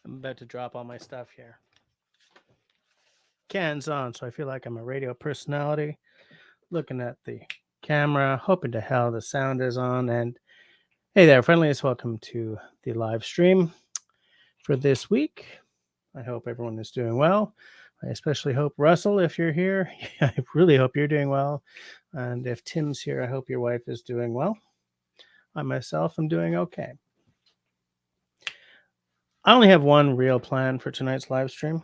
I'm about to drop all my stuff here. Cans on, so I feel like I'm a radio personality. Looking at the camera, hoping to hell the sound is on. And hey there, friendliest welcome to the live stream for this week. I hope everyone is doing well. I especially hope Russell, if you're here, I really hope you're doing well. And if Tim's here, I hope your wife is doing well. I myself am doing okay. I only have one real plan for tonight's live stream.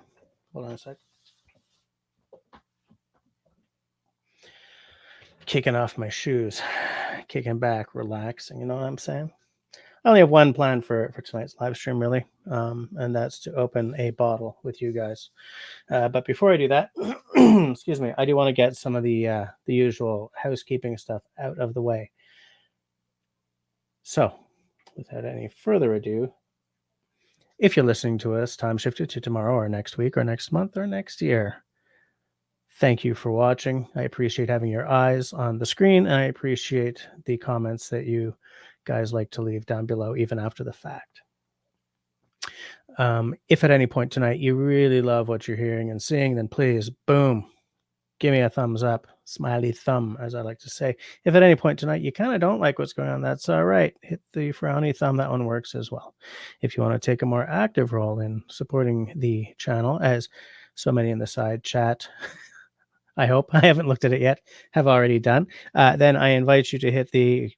Hold on a sec. Kicking off my shoes, kicking back, relaxing. You know what I'm saying? I only have one plan for tonight's live stream, really, and that's to open a bottle with you guys. But before I do that, excuse me, I do want to get some of the usual housekeeping stuff out of the way. So, without any further ado, if you're listening to us time shifted to tomorrow or next week or next month or next year, thank you for watching. I appreciate having your eyes on the screen, and I appreciate the comments that you guys like to leave down below, even after the fact. If at any point tonight you really love what you're hearing and seeing, then please, boom, give me a thumbs up, smiley thumb, as I like to say. If at any point tonight you kind of don't like what's going on, that's all right. Hit the frowny thumb. That one works as well. If you want to take a more active role in supporting the channel, as so many in the side chat, I hope, I haven't looked at it yet, have already done, then I invite you to hit the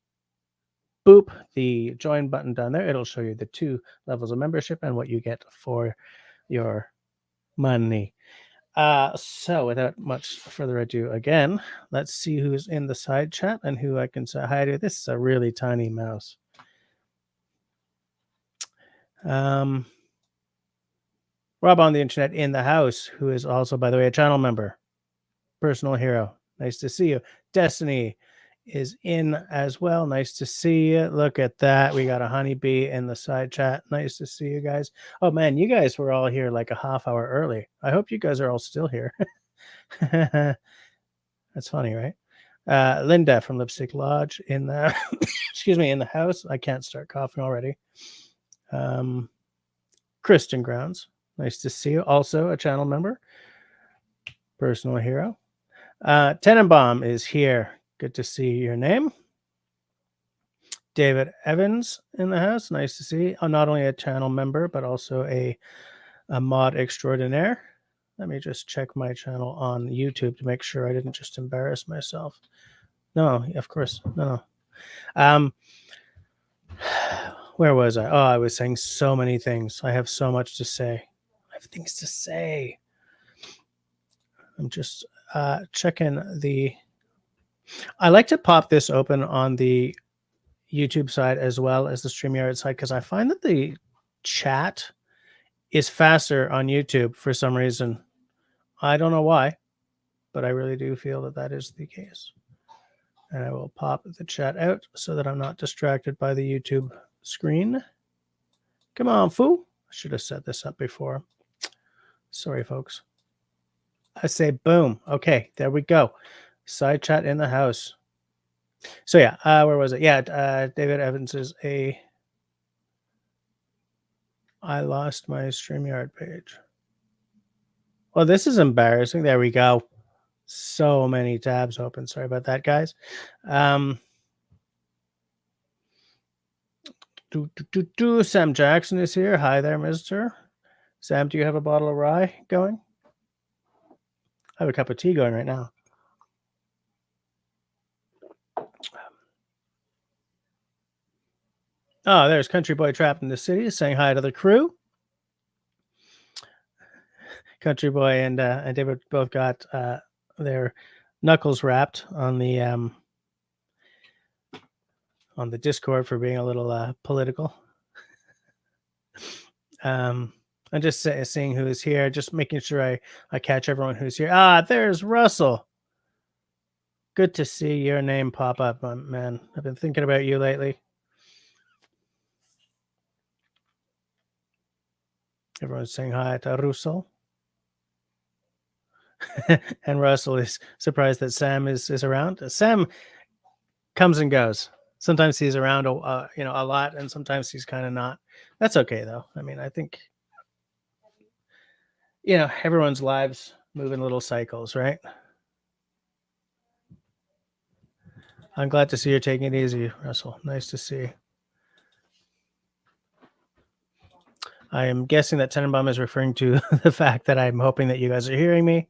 join button down there. It'll show you the 2 levels of membership and what you get for your money. So without much further ado, again, let's see who's in the side chat and who I can say hi to. This is a really tiny mouse. Rob on the internet in the house, who is also, by the way, a channel member. Personal hero. Nice to see you. Destiny is in as well. Nice to see you. Look at that. We got a honeybee in the side chat. Nice to see you guys. Oh man, you guys were all here like a half hour early. I hope you guys are all still here. That's funny, right? Linda from Lipstick Lodge in the excuse me, in the house. I can't start coughing already. Kristen Grounds. Nice to see you. Also a channel member. Personal hero. Tenenbaum is here. Good to see your name. David Evans in the house. Nice to see. Not only a channel member, but also a mod extraordinaire. Let me just check my channel on YouTube to make sure I didn't just embarrass myself. No, of course. No. Where was I? Oh, I was saying so many things. I have so much to say. I have things to say. I'm just checking the... I like to pop this open on the YouTube side as well as the StreamYard side, because I find that the chat is faster on YouTube for some reason. I don't know why, but I really do feel that that is the case. And I will pop the chat out so that I'm not distracted by the YouTube screen. Come on, foo. I should have set this up before. Sorry, folks. I say boom. Okay, there we go. Side chat in the house. So yeah, where was it? Yeah, David Evans is a... I lost my StreamYard page. Well, this is embarrassing. There we go. So many tabs open. Sorry about that, guys. Sam Jackson is here. Hi there, mister. Sam, do you have a bottle of rye going? I have a cup of tea going right now. Oh, there's Country Boy Trapped in the City saying hi to the crew. Country Boy and David both got their knuckles wrapped on the Discord for being a little political. I'm just seeing who is here, just making sure I catch everyone who's here. Ah, there's Russell. Good to see your name pop up, man. I've been thinking about you lately. Everyone's saying hi to Russell. And Russell is surprised that Sam is around. Sam comes and goes. Sometimes he's around, a lot, and sometimes he's kind of not. That's okay, though. I mean, I think you know, everyone's lives move in little cycles, right? I'm glad to see you're taking it easy, Russell. Nice to see. I am guessing that Tenenbaum is referring to the fact that I'm hoping that you guys are hearing me.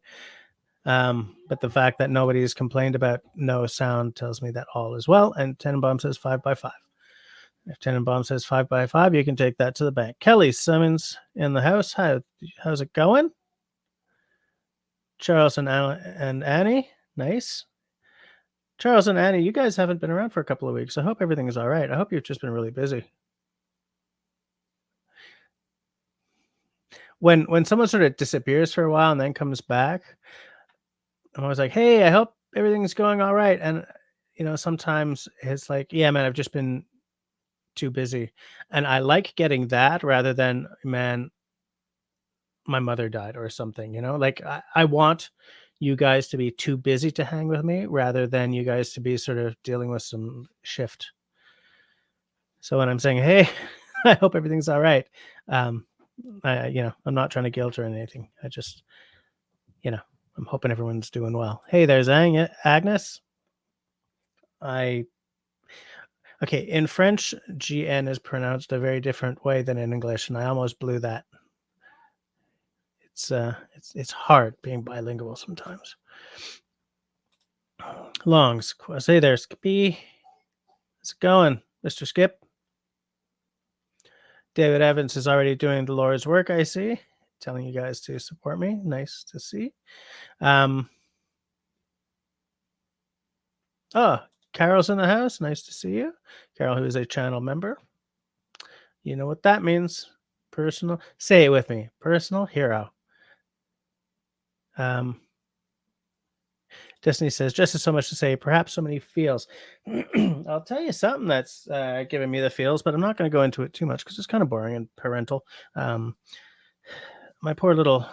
But the fact that nobody has complained about no sound tells me that all is well. And Tenenbaum says 5x5. If Tenenbaum says 5x5, you can take that to the bank. Kelly Simmons in the house. How's it going? Charles and Annie. Nice. Charles and Annie, you guys haven't been around for a couple of weeks. I hope everything is all right. I hope you've just been really busy. When someone sort of disappears for a while and then comes back, I'm always like, hey, I hope everything's going all right. And you know, sometimes it's like, yeah, man, I've just been too busy. And I like getting that rather than, man, my mother died or something, you know? Like I want you guys to be too busy to hang with me rather than you guys to be sort of dealing with some shift. So when I'm saying, hey, I hope everything's all right. You know, I'm not trying to guilt or anything. I just, you know, I'm hoping everyone's doing well. Hey, there's Agnes. Okay, in French, GN is pronounced a very different way than in English, and I almost blew that. It's hard being bilingual sometimes. Longs, hey there, Skippy. How's it going, Mr. Skip? David Evans is already doing the Lord's work, I see. Telling you guys to support me. Nice to see. Oh, Carol's in the house. Nice to see you. Carol, who is a channel member. You know what that means. Personal. Say it with me. Personal hero. Destiny says, just as so much to say, perhaps so many feels. I'll tell you something that's giving me the feels, but I'm not going to go into it too much because it's kind of boring and parental. My poor little...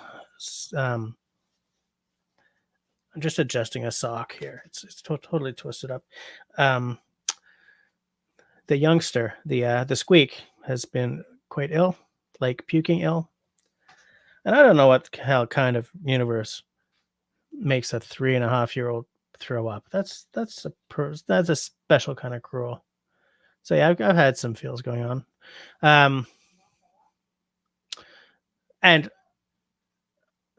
I'm just adjusting a sock here. It's totally twisted up. The youngster, the squeak, has been quite ill, like puking ill. And I don't know what hell kind of universe makes a 3.5-year-old throw up. That's a special kind of cruel. So yeah, I've had some feels going on. And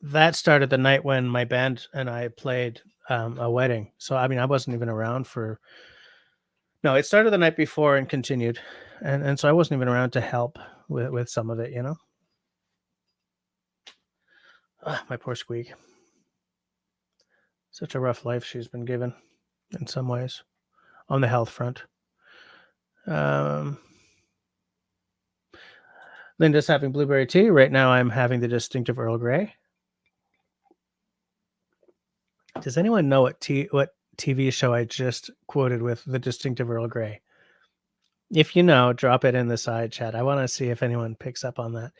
that started the night when my band and I played a wedding. So I mean, I wasn't even around for... No, it started the night before and continued. And so I wasn't even around to help with some of it, you know? My poor Squeak. Such a rough life she's been given in some ways on the health front. Linda's having blueberry tea. Right now I'm having the distinctive Earl Grey. Does anyone know what TV show I just quoted with the distinctive Earl Grey? If you know, drop it in the side chat. I want to see if anyone picks up on that.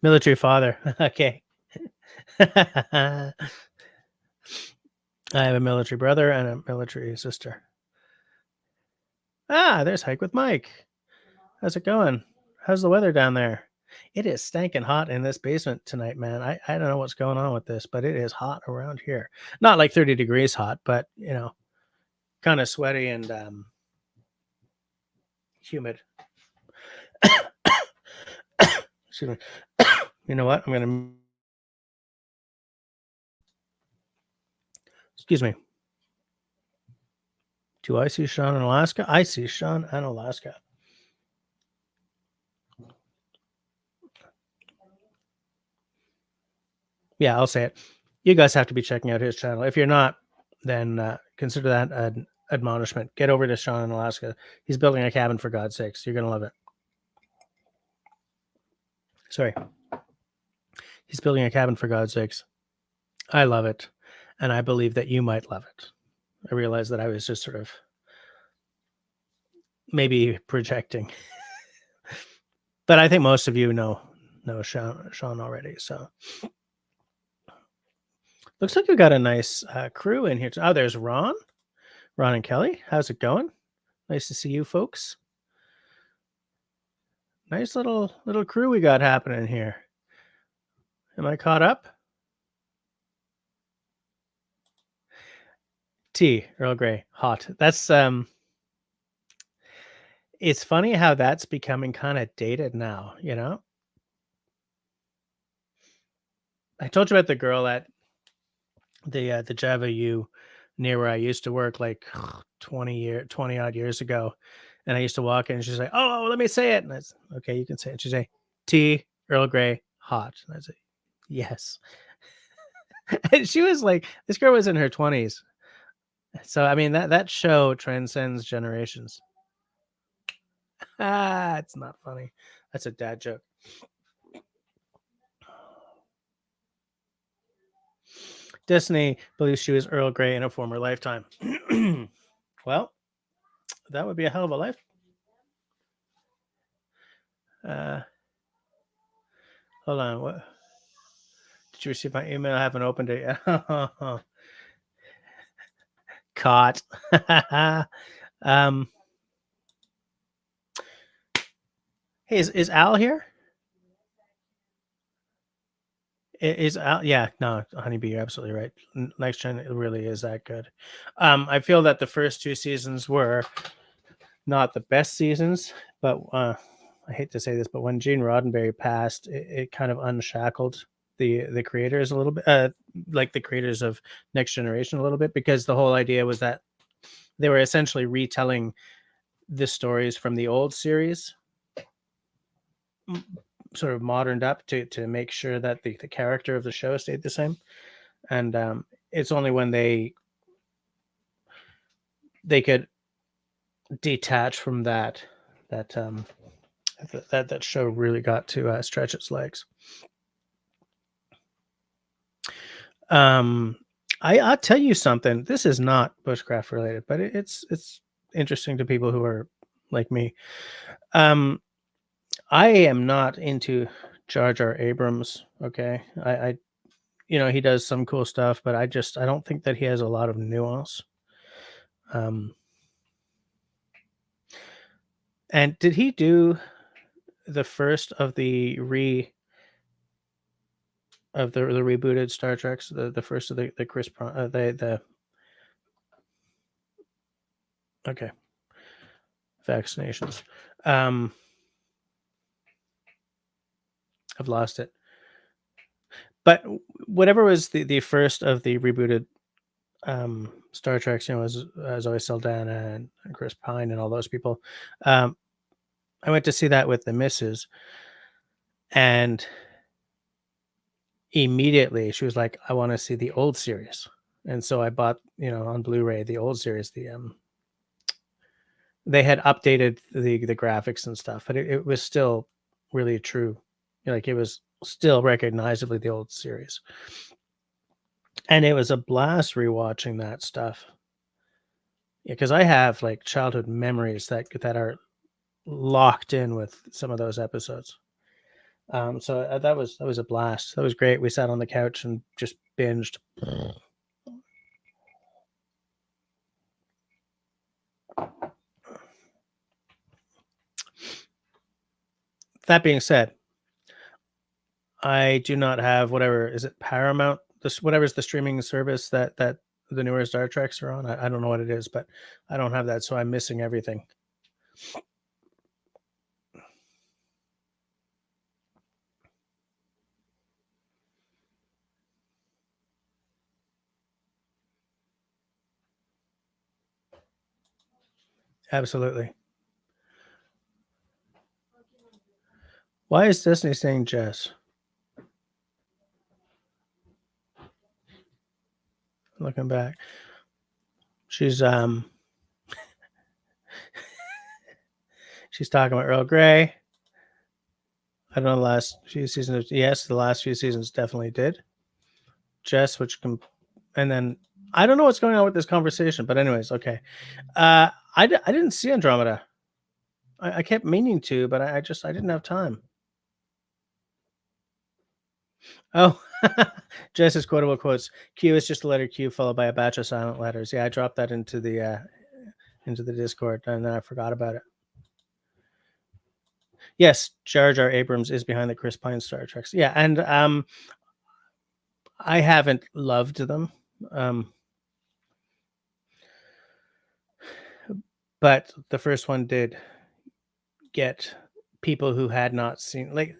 Military father. Okay. I have a military brother and a military sister. There's Hike with Mike. How's it going? How's the weather down there? It is stinking hot in this basement tonight, man. I don't know what's going on with this, but it is hot around here. Not like 30 degrees hot, but, you know, kind of sweaty and humid. Excuse me. You know what? Excuse me. Do I see Sean in Alaska? I see Sean in Alaska. Yeah, I'll say it. You guys have to be checking out his channel. If you're not, then consider that an admonishment. Get over to Sean in Alaska. He's building a cabin, for God's sakes. You're going to love it. Sorry. He's building a cabin, for God's sakes. I love it. And I believe that you might love it. I realized that I was just sort of maybe projecting. But I think most of you know Sean already. So looks like we got a nice crew in here. Oh, there's Ron and Kelly. How's it going? Nice to see you folks. Nice little crew we got happening here. Am I caught up? Tea, Earl Grey, hot. That's it's funny how that's becoming kind of dated now, you know? I told you about the girl at the Java U near where I used to work like 20 odd years ago. And I used to walk in and she's like, "Oh, let me say it." And I said, "Okay, you can say it." She'd say, "Tea, Earl Grey, hot." And I said, "Yes." And she was like, this girl was in her 20s. So I mean that show transcends generations. Ah, it's not funny. That's a dad joke. Destiny believes she was Earl Grey in a former lifetime. Well, that would be a hell of a life. Uh, Hold on. What did you receive my email? I haven't opened it yet. Caught. um, hey, is Al here? Is Al? Yeah, no, Honeybee, you're absolutely right. Next Gen it really is that good. I feel that the first two seasons were not the best seasons, but I hate to say this, but when Gene Roddenberry passed, it kind of unshackled the creators a little bit, like the creators of Next Generation a little bit, because the whole idea was that they were essentially retelling the stories from the old series, sort of moderned up to make sure that the character of the show stayed the same. And it's only when they could detach from that that that show really got to stretch its legs. Um, I'll tell you something. This is not bushcraft related, but it's interesting to people who are like me. Um, I am not into Jar Jar Abrams. Okay, I he does some cool stuff, but I don't think that he has a lot of nuance. Um, and did he do the first of the rebooted Star Treks, the first of the Chris the okay vaccinations? Um, I've lost it. But whatever was the first of the rebooted Star Treks, as Zoe Saldana and Chris Pine and all those people. Um, I went to see that with the missus, and immediately she was like, "I want to see the old series," and so I bought, on Blu-ray the old series. They had updated the graphics and stuff, but it was still really true. Like it was still recognizably the old series, and it was a blast rewatching that stuff. Yeah, because I have like childhood memories that are locked in with some of those episodes. So that was a blast. That was great. We sat on the couch and just binged. That being said, I do not have whatever is it Paramount, this whatever's the streaming service that the newer Star Treks are on. I don't know what it is, but I don't have that, so I'm missing everything. Absolutely. Why is Disney saying Jess? Looking back, she's she's talking about Earl Grey. I don't know the last few seasons. Yes, the last few seasons definitely did. Jess, which can, and then I don't know what's going on with this conversation, but anyways, okay. I didn't see Andromeda. I kept meaning to, but I didn't have time. Oh, Jess's quotable quotes. Q is just the letter Q followed by a batch of silent letters. Yeah, I dropped that into the Discord, and then I forgot about it. Yes, Jar Jar Abrams is behind the Chris Pine Star Treks. Yeah, and I haven't loved them, um, but the first one did get people who had not seen, like,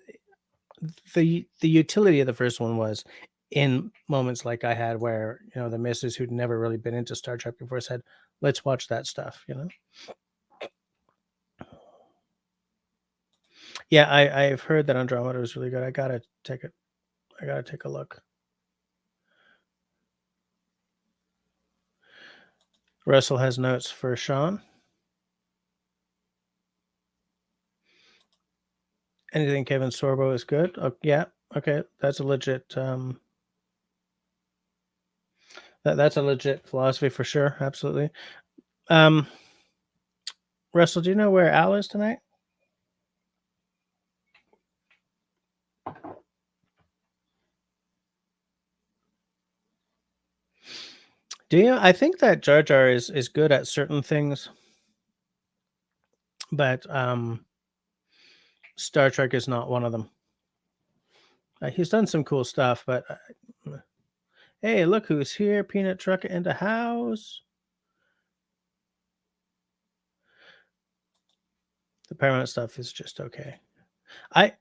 the utility of the first one was in moments like I had where, the missus who'd never really been into Star Trek before said, "Let's watch that stuff," Yeah, I've heard that Andromeda was really good. I gotta take a look. Russell has notes for Sean. Anything Kevin Sorbo is good. Oh, yeah, okay, that's a legit that's a legit philosophy for sure. Absolutely. Um, Russell, do you know where Al is tonight? Do you? I think that Jar Jar is good at certain things, but Star Trek is not one of them. He's done some cool stuff, but hey, look who's here! Peanut Trucker in the house. The Paramount stuff is just okay. I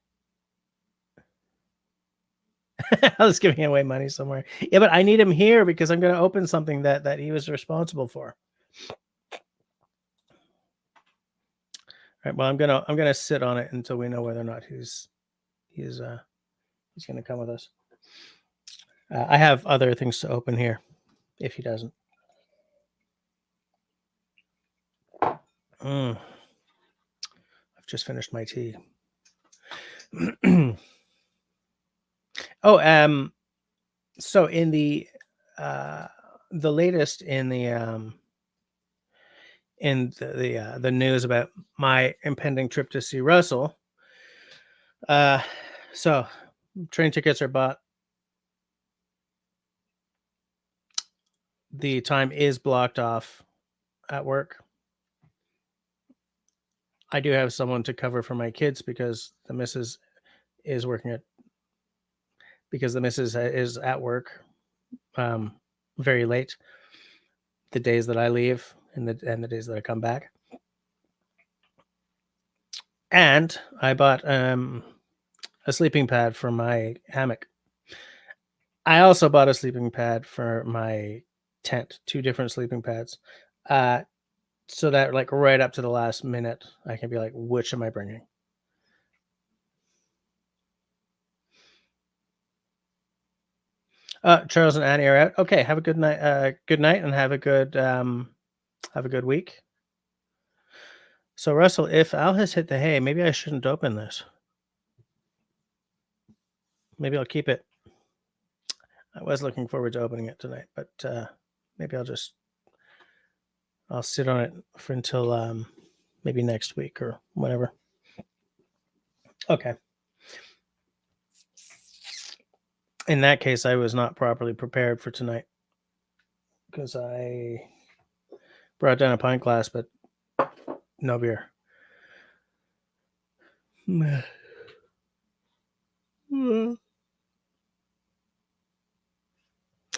I was giving away money somewhere. Yeah, but I need him here because I'm going to open something that he was responsible for. All right. Well, I'm gonna sit on it until we know whether or not he's gonna come with us. I have other things to open here if he doesn't. I've just finished my tea. Oh, so in the latest in the news about my impending trip to see Russell, so train tickets are bought. The time is blocked off at work. I do have someone to cover for my kids because the missus is working at because the missus is at work very late the days that I leave and the days that I come back. And I bought a sleeping pad for my hammock. I also bought a sleeping pad for my tent, two different sleeping pads. So that like right up to the last minute, I can be like, which am I bringing? Charles and Annie are out. Okay, have a good night. Good night, and have a good week. So Russell, if Al has hit the hay, maybe I shouldn't open this. Maybe I'll keep it. I was looking forward to opening it tonight, but maybe I'll sit on it for until maybe next week or whatever. Okay. In that case, I was not properly prepared for tonight because I brought down a pint glass, but no beer. I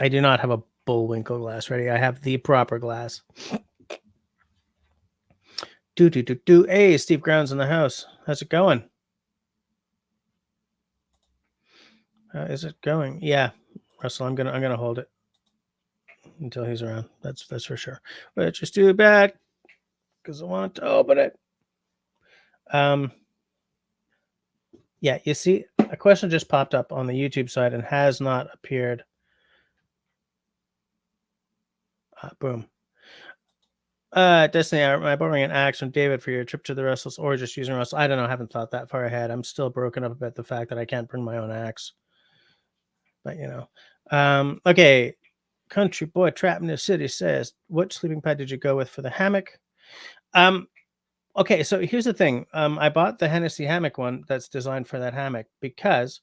do not have a Bullwinkle glass ready. I have the proper glass. Do. Hey, Steve Ground's in the house. How's it going? How is it going? Yeah, Russell, I'm gonna hold it until he's around. That's for sure. Which is too bad because I want to open it. Yeah, you see, a question just popped up on the YouTube side and has not appeared. Boom. Destiny, am I borrowing an axe from David for your trip to the Russells or just using Russell? I don't know. I haven't thought that far ahead. I'm still broken up about the fact that I can't bring my own axe. But okay. Country boy trapped in the city says, "What sleeping pad did you go with for the hammock?" Okay, so here's the thing. I bought the Hennessy hammock one that's designed for that hammock because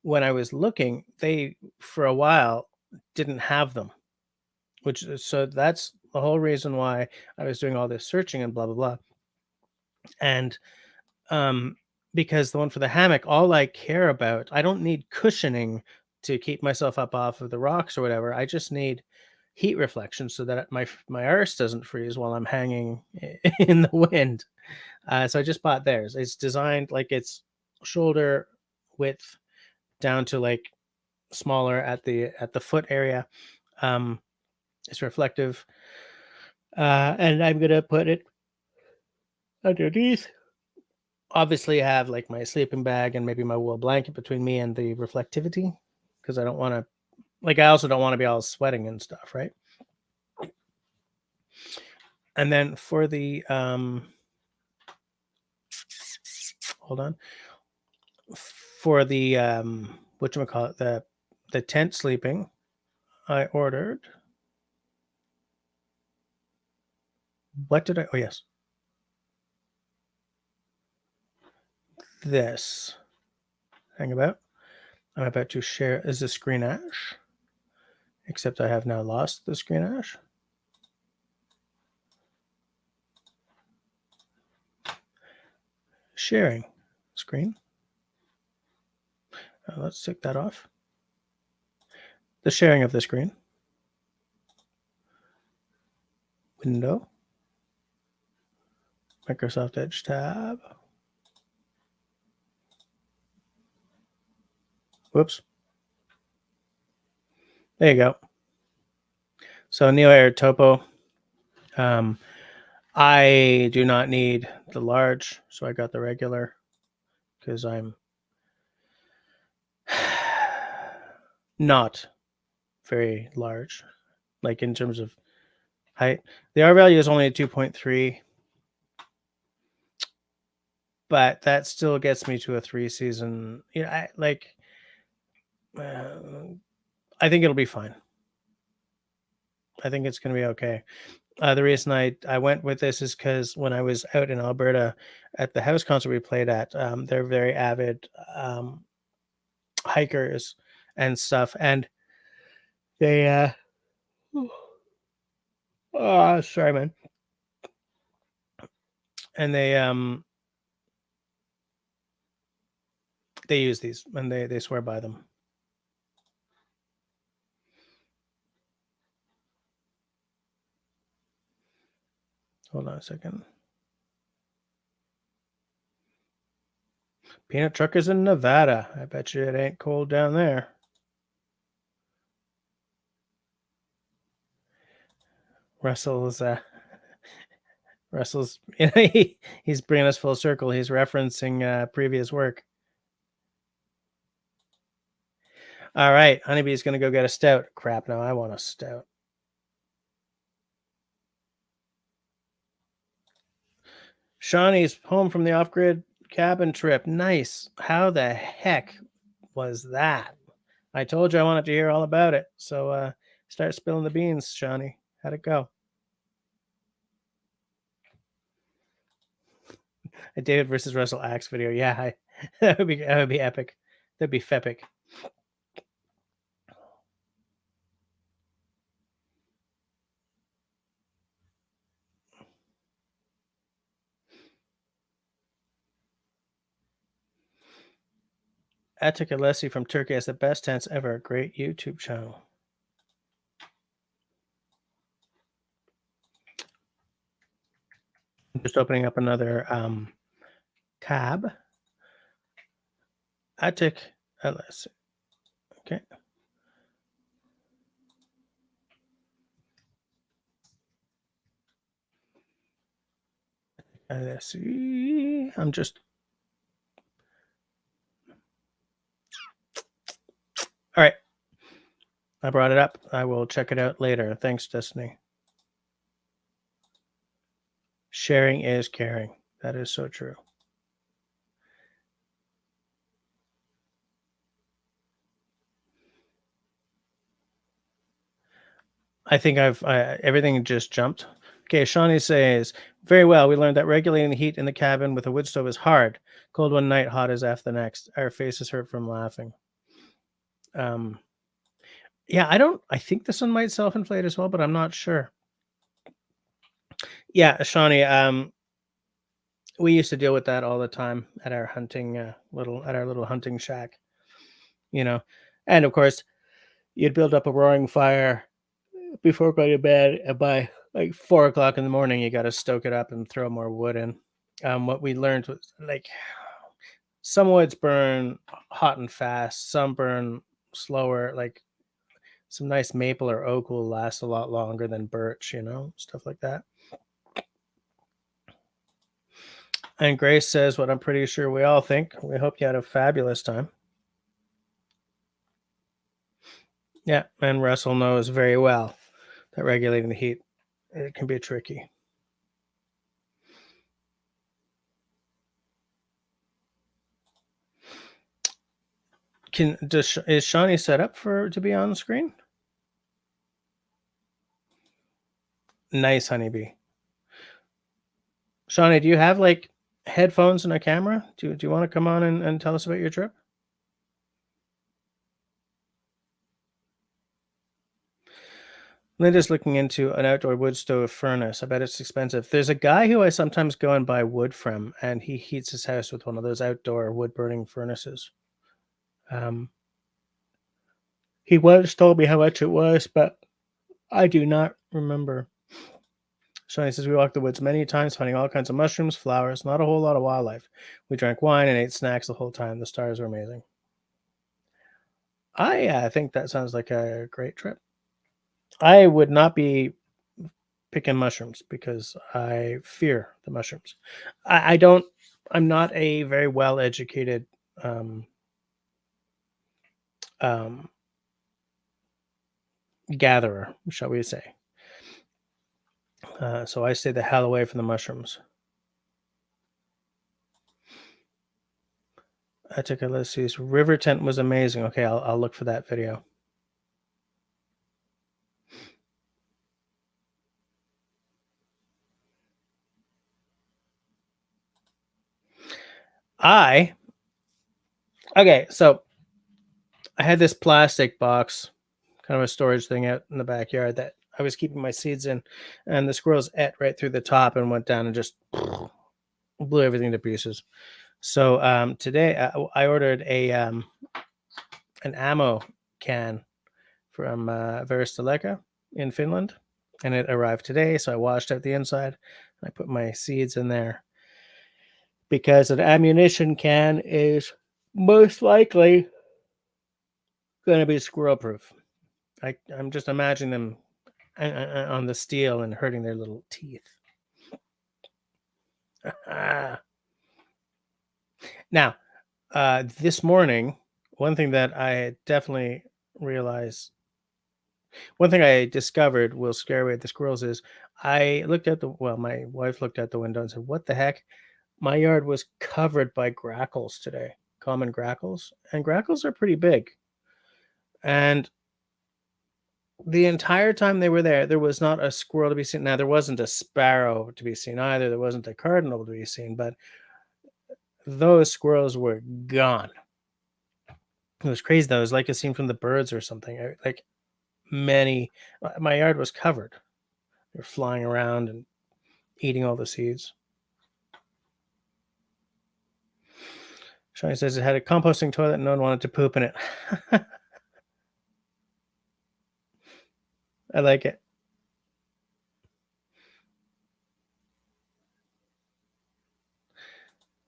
when I was looking, they for a while didn't have them. So that's the whole reason why I was doing all this searching and blah blah blah. And because the one for the hammock, all I care about, I don't need cushioning to keep myself up off of the rocks or whatever. I just need heat reflection so that my arse doesn't freeze while I'm hanging in the wind. So I just bought theirs. It's designed like it's shoulder width down to like smaller at the foot area. Um, it's reflective, and I'm gonna put it underneath. Obviously, I have like my sleeping bag and maybe my wool blanket between me and the reflectivity because I don't want to. Like, I also don't want to be all sweating and stuff, right? And then for the hold on, for the whatchamacallit, the tent sleeping, I ordered. What did I? Oh yes, this. Hang about. I'm about to share. Is the screen ash? Except I have now lost the screen ash. Sharing screen. Let's take that off. The sharing of the screen. Window. Microsoft Edge tab. Whoops. There you go. So Neo Air Topo. I do not need the large, so I got the regular because I'm not very large, like in terms of height. The R value is only a 2.3, but that still gets me to a 3-season. I I think it'll be fine. I think it's going to be okay. The reason I went with this is because when I was out in Alberta at the house concert we played at, they're very avid hikers and stuff, and they oh sorry man, and they use these and they swear by them. Hold on a second. Peanut truckers in Nevada. I bet you it ain't cold down there. Russell's he's bringing us full circle. He's referencing previous work. All right, Honeybee's gonna go get a stout. Crap, now I want a stout. Shawnee's home from the off-grid cabin trip. Nice. How the heck was that? I told you I wanted to hear all about it. So start spilling the beans, Shawnee. How'd it go? A David versus Russell Axe video. Yeah, that would be epic. That'd be fepic. Atik Alessi from Turkey has the best tents ever. Great YouTube channel. I'm just opening up another tab. Atik Alessi. Okay. Alessi. I'm just. All right. I brought it up. I will check it out later. Thanks, Destiny. Sharing is caring. That is so true. I think everything just jumped. Okay, Shawnee says, very well. We learned that regulating the heat in the cabin with a wood stove is hard. Cold one night, hot as F the next. Our faces hurt from laughing. Yeah, I think this one might self-inflate as well, but I'm not sure. Yeah, Shawnee, We used to deal with that all the time at our hunting little hunting shack, you know. And of course, you'd build up a roaring fire before going to bed, and by like 4 o'clock in the morning, you got to stoke it up and throw more wood in. What we learned was like some woods burn hot and fast, some burn slower. Like some nice maple or oak will last a lot longer than birch, stuff like that. And Grace says what I'm pretty sure we all think. We hope you had a fabulous time. Yeah, and Russell knows very well that regulating the heat, it can be tricky. Is Shawnee set up to be on the screen? Nice, honeybee. Shawnee, do you have like headphones and a camera? Do you want to come on and tell us about your trip? Linda's looking into an outdoor wood stove furnace. I bet it's expensive. There's a guy who I sometimes go and buy wood from, and he heats his house with one of those outdoor wood burning furnaces. He once told me how much it was, but I do not remember. Shawnee says we walked the woods many times, finding all kinds of mushrooms, flowers, not a whole lot of wildlife. We drank wine and ate snacks the whole time. The stars were amazing. I think that sounds like a great trip. I would not be picking mushrooms because I fear the mushrooms. I don't. I'm not a very well educated um, gatherer, shall we say? So I stay the hell away from the mushrooms. I took a let's see. River tent was amazing. Okay, I'll look for that video. Okay, so I had this plastic box, kind of a storage thing out in the backyard that I was keeping my seeds in, and the squirrels ate right through the top and went down and just blew everything to pieces. So today I ordered an ammo can from Veristaleka in Finland, and it arrived today. So I washed out the inside. I put my seeds in there because an ammunition can is most likely going to be squirrel proof. I'm just imagining them on the steel and hurting their little teeth. Now, this morning, one thing that I definitely realized, one thing I discovered will scare away the squirrels is my wife looked out the window and said, "What the heck?" My yard was covered by grackles today, common grackles, and grackles are pretty big. And the entire time they were there was not a squirrel to be seen. Now, there wasn't a sparrow to be seen either. There wasn't a cardinal to be seen, but those squirrels were gone. It was crazy, though. It was like a scene from The Birds or something. Like my yard was covered. They were flying around and eating all the seeds. Shani says it had a composting toilet and no one wanted to poop in it. I like it.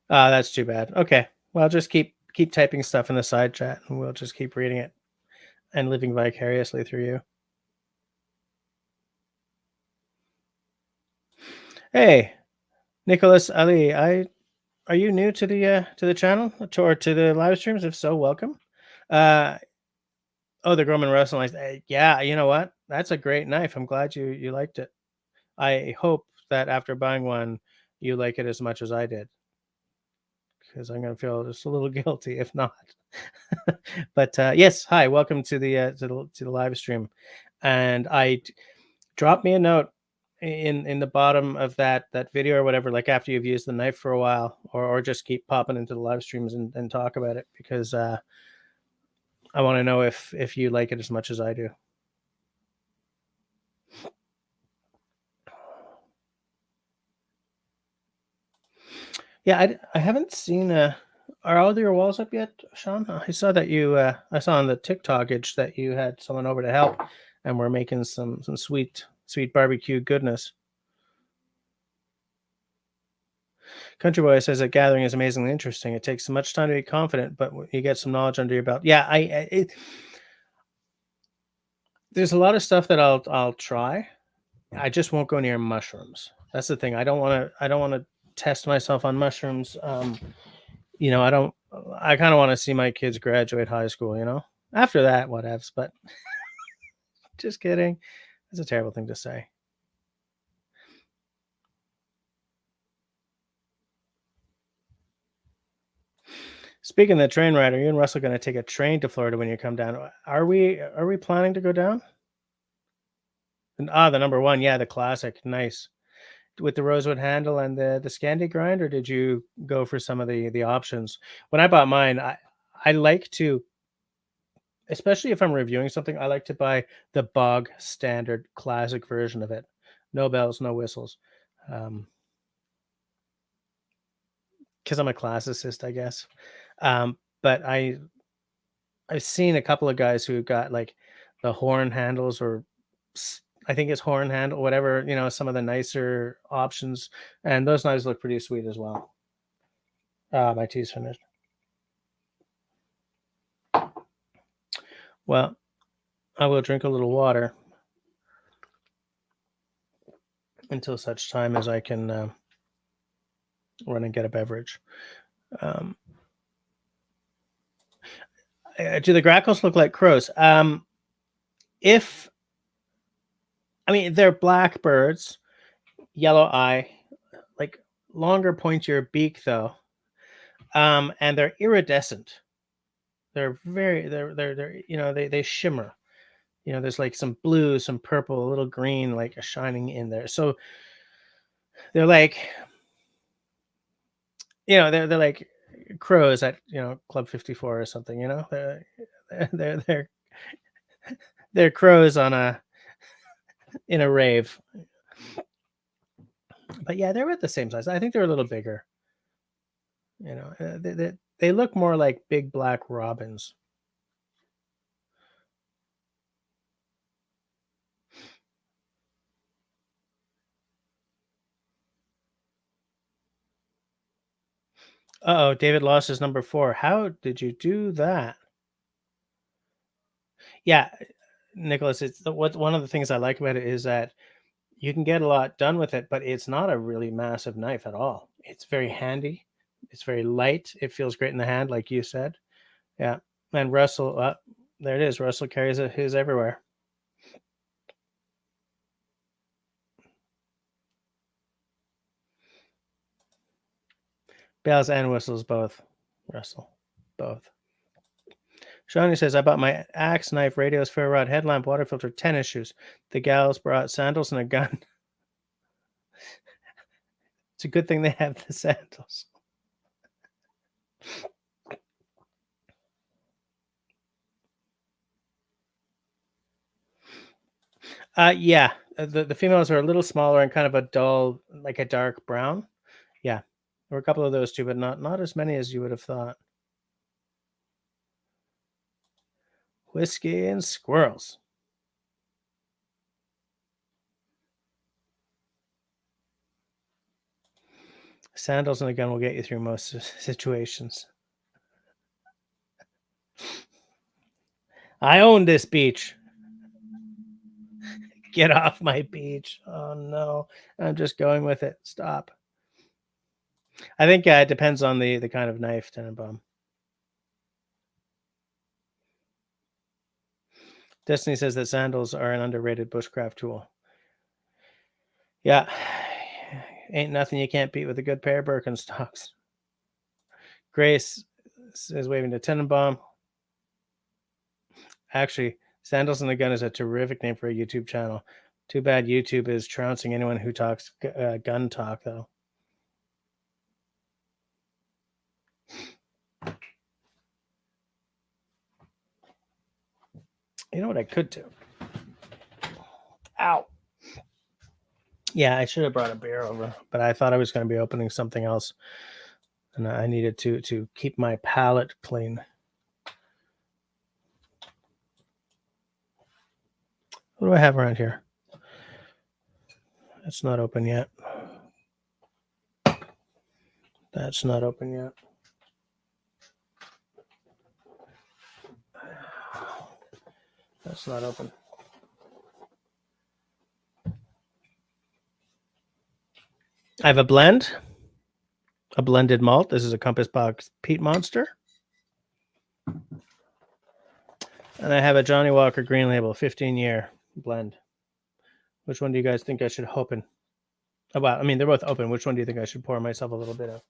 That's too bad. Okay. Well, just keep typing stuff in the side chat and we'll just keep reading it and living vicariously through you. Hey, Nicholas Ali, are you new to the channel or to the live streams? If so, welcome. The Grumman Wrestling. Yeah, you know what? That's a great knife. I'm glad you liked it. I hope that after buying one, you like it as much as I did, because I'm going to feel just a little guilty if not. But yes, hi, welcome to the live stream, and drop me a note in the bottom of that video or whatever, like after you've used the knife for a while, or just keep popping into the live streams and talk about it, because I want to know if you like it as much as I do. Yeah, I haven't seen. Are all your walls up yet, Sean? I saw that you. I saw on the TikTokage that you had someone over to help, and we're making some sweet barbecue goodness. Country Boy says that gathering is amazingly interesting. It takes so much time to be confident, but you get some knowledge under your belt. Yeah, there's a lot of stuff that I'll try. I just won't go near mushrooms. That's the thing. I don't want to test myself on mushrooms. I don't. I kind of want to see my kids graduate high school. After that, whatevs. But just kidding. That's a terrible thing to say. Speaking of the train ride, are you and Russell going to take a train to Florida when you come down? Are we planning to go down? And, the number one, yeah, the classic, nice with the rosewood handle and the Scandi grind, or did you go for some of the options? When I bought mine, I like to, especially if I'm reviewing something, I like to buy the bog standard classic version of it. No bells, no whistles. Because I'm a classicist, I guess. But I've seen a couple of guys who got like the horn handles, or I think it's horn handle, whatever, some of the nicer options, and those knives look pretty sweet as well. My tea's finished. Well, I will drink a little water until such time as I can run and get a beverage. Do the grackles look like crows? If I mean, they're black birds, yellow eye, like longer, pointier beak though, and they're iridescent. They shimmer. There's like some blue, some purple, a little green, like a shining in there. So they're like, they're like crows at Club 54 or something. They're they're crows in a rave. But yeah, they're at the same size. I think they're a little bigger. They look more like big black robins. Uh-oh, David lost his number 4. How did you do that? Yeah, Nicholas, one of the things I like about it is that you can get a lot done with it, but it's not a really massive knife at all. It's very handy. It's very light. It feels great in the hand, like you said. Yeah. And Russell, there it is. Russell carries his everywhere. Bells and whistles, both. Russell, both. Shawnee says, I bought my axe, knife, radios, ferro rod, headlamp, water filter, tennis shoes. The gals brought sandals and a gun. It's a good thing they have the sandals. Yeah, the females are a little smaller and kind of a dull, like a dark brown. Yeah, there were a couple of those too, but not as many as you would have thought. Whiskey and squirrels. Sandals and a gun will get you through most situations. I own this beach. Get off my beach. Oh no, I'm just going with it. Stop. I think it depends on the kind of knife, Tenenbaum. Destiny says that sandals are an underrated bushcraft tool. Yeah, ain't nothing you can't beat with a good pair of Birkenstocks. Grace is waving to Tenenbaum. Actually, Sandals and the Gun is a terrific name for a YouTube channel. Too bad YouTube is trouncing anyone who talks gun talk, though. You know what I could do? Ow. Yeah, I should have brought a beer over, but I thought I was going to be opening something else. and I needed to keep my palate clean. What do I have around here? It's not open yet. That's not open yet. That's not open. I have a blend, a blended malt. This is a Compass Box Peat Monster. And I have a Johnny Walker Green Label 15-year blend. Which one do you guys think I should open? Oh, wow. I mean, they're both open. Which one do you think I should pour myself a little bit of?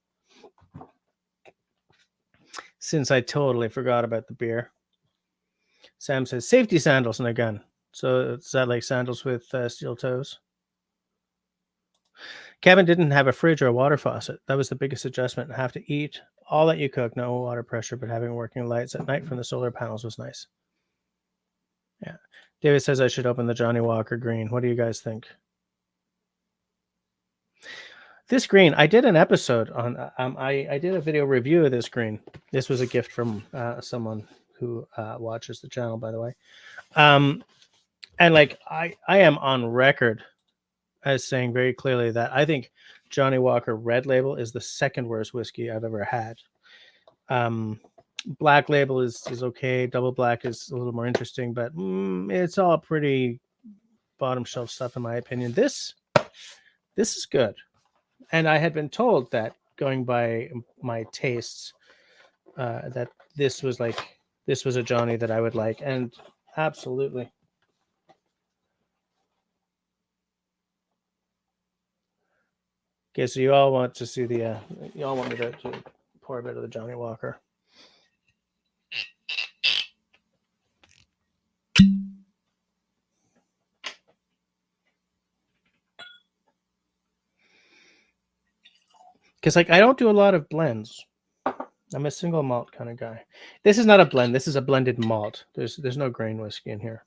Since I totally forgot about the beer. Sam says, safety sandals and a gun. So is that like sandals with steel toes? Kevin didn't have a fridge or a water faucet. That was the biggest adjustment. Have to eat all that you cook, no water pressure, but having working lights at night from the solar panels was nice. Yeah. David says I should open the Johnny Walker Green. What do you guys think? This green, I did an episode on. I did a video review of this green. This was a gift from someone who watches the channel, by the way. And like I am on record as saying very clearly that I think Johnny Walker Red Label is the second worst whiskey I've ever had. Black Label is okay. Double Black is a little more interesting, but it's all pretty bottom shelf stuff in my opinion. This is good. And I had been told that, going by my tastes, that this was a Johnny that I would like, and absolutely. Okay, so you all want to see the you all want me to pour a bit of the Johnny Walker. Because like I don't do a lot of blends. I'm a single malt kind of guy. This is not a blend. This is a blended malt. There's no grain whiskey in here.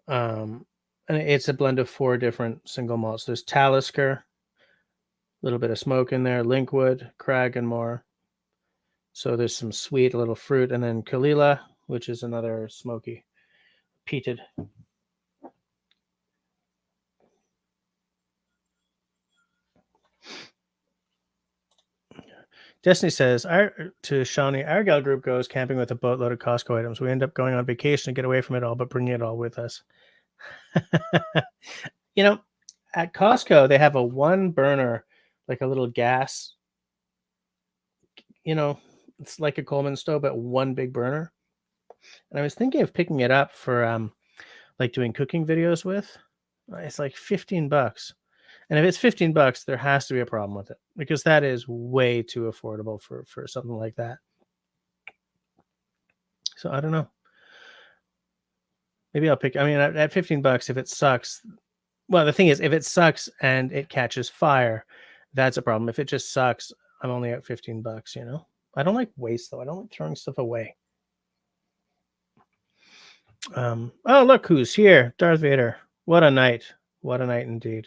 And it's a blend of 4 different single malts. There's Talisker, a little bit of smoke in there, Linkwood, Crag and more. So there's some sweet, a little fruit, and then Kalila, which is another smoky, peated. Destiny says, to Shawnee, our gal group goes camping with a boatload of Costco items. We end up going on vacation to get away from it all, but bringing it all with us. You know, at Costco, they have a 1 burner, like a little gas. You know, it's like a Coleman stove, but 1 big burner. And I was thinking of picking it up for like doing cooking videos with. It's like $15. And if it's $15, there has to be a problem with it, because that is way too affordable for something like that. So I don't know. Maybe I'll pick. I mean, at $15, if it sucks, well, the thing is, if it sucks and it catches fire, that's a problem. If it just sucks, I'm only at $15. You know, I don't like waste though. I don't like throwing stuff away. Oh, look who's here, Darth Vader. What a night! What a night indeed.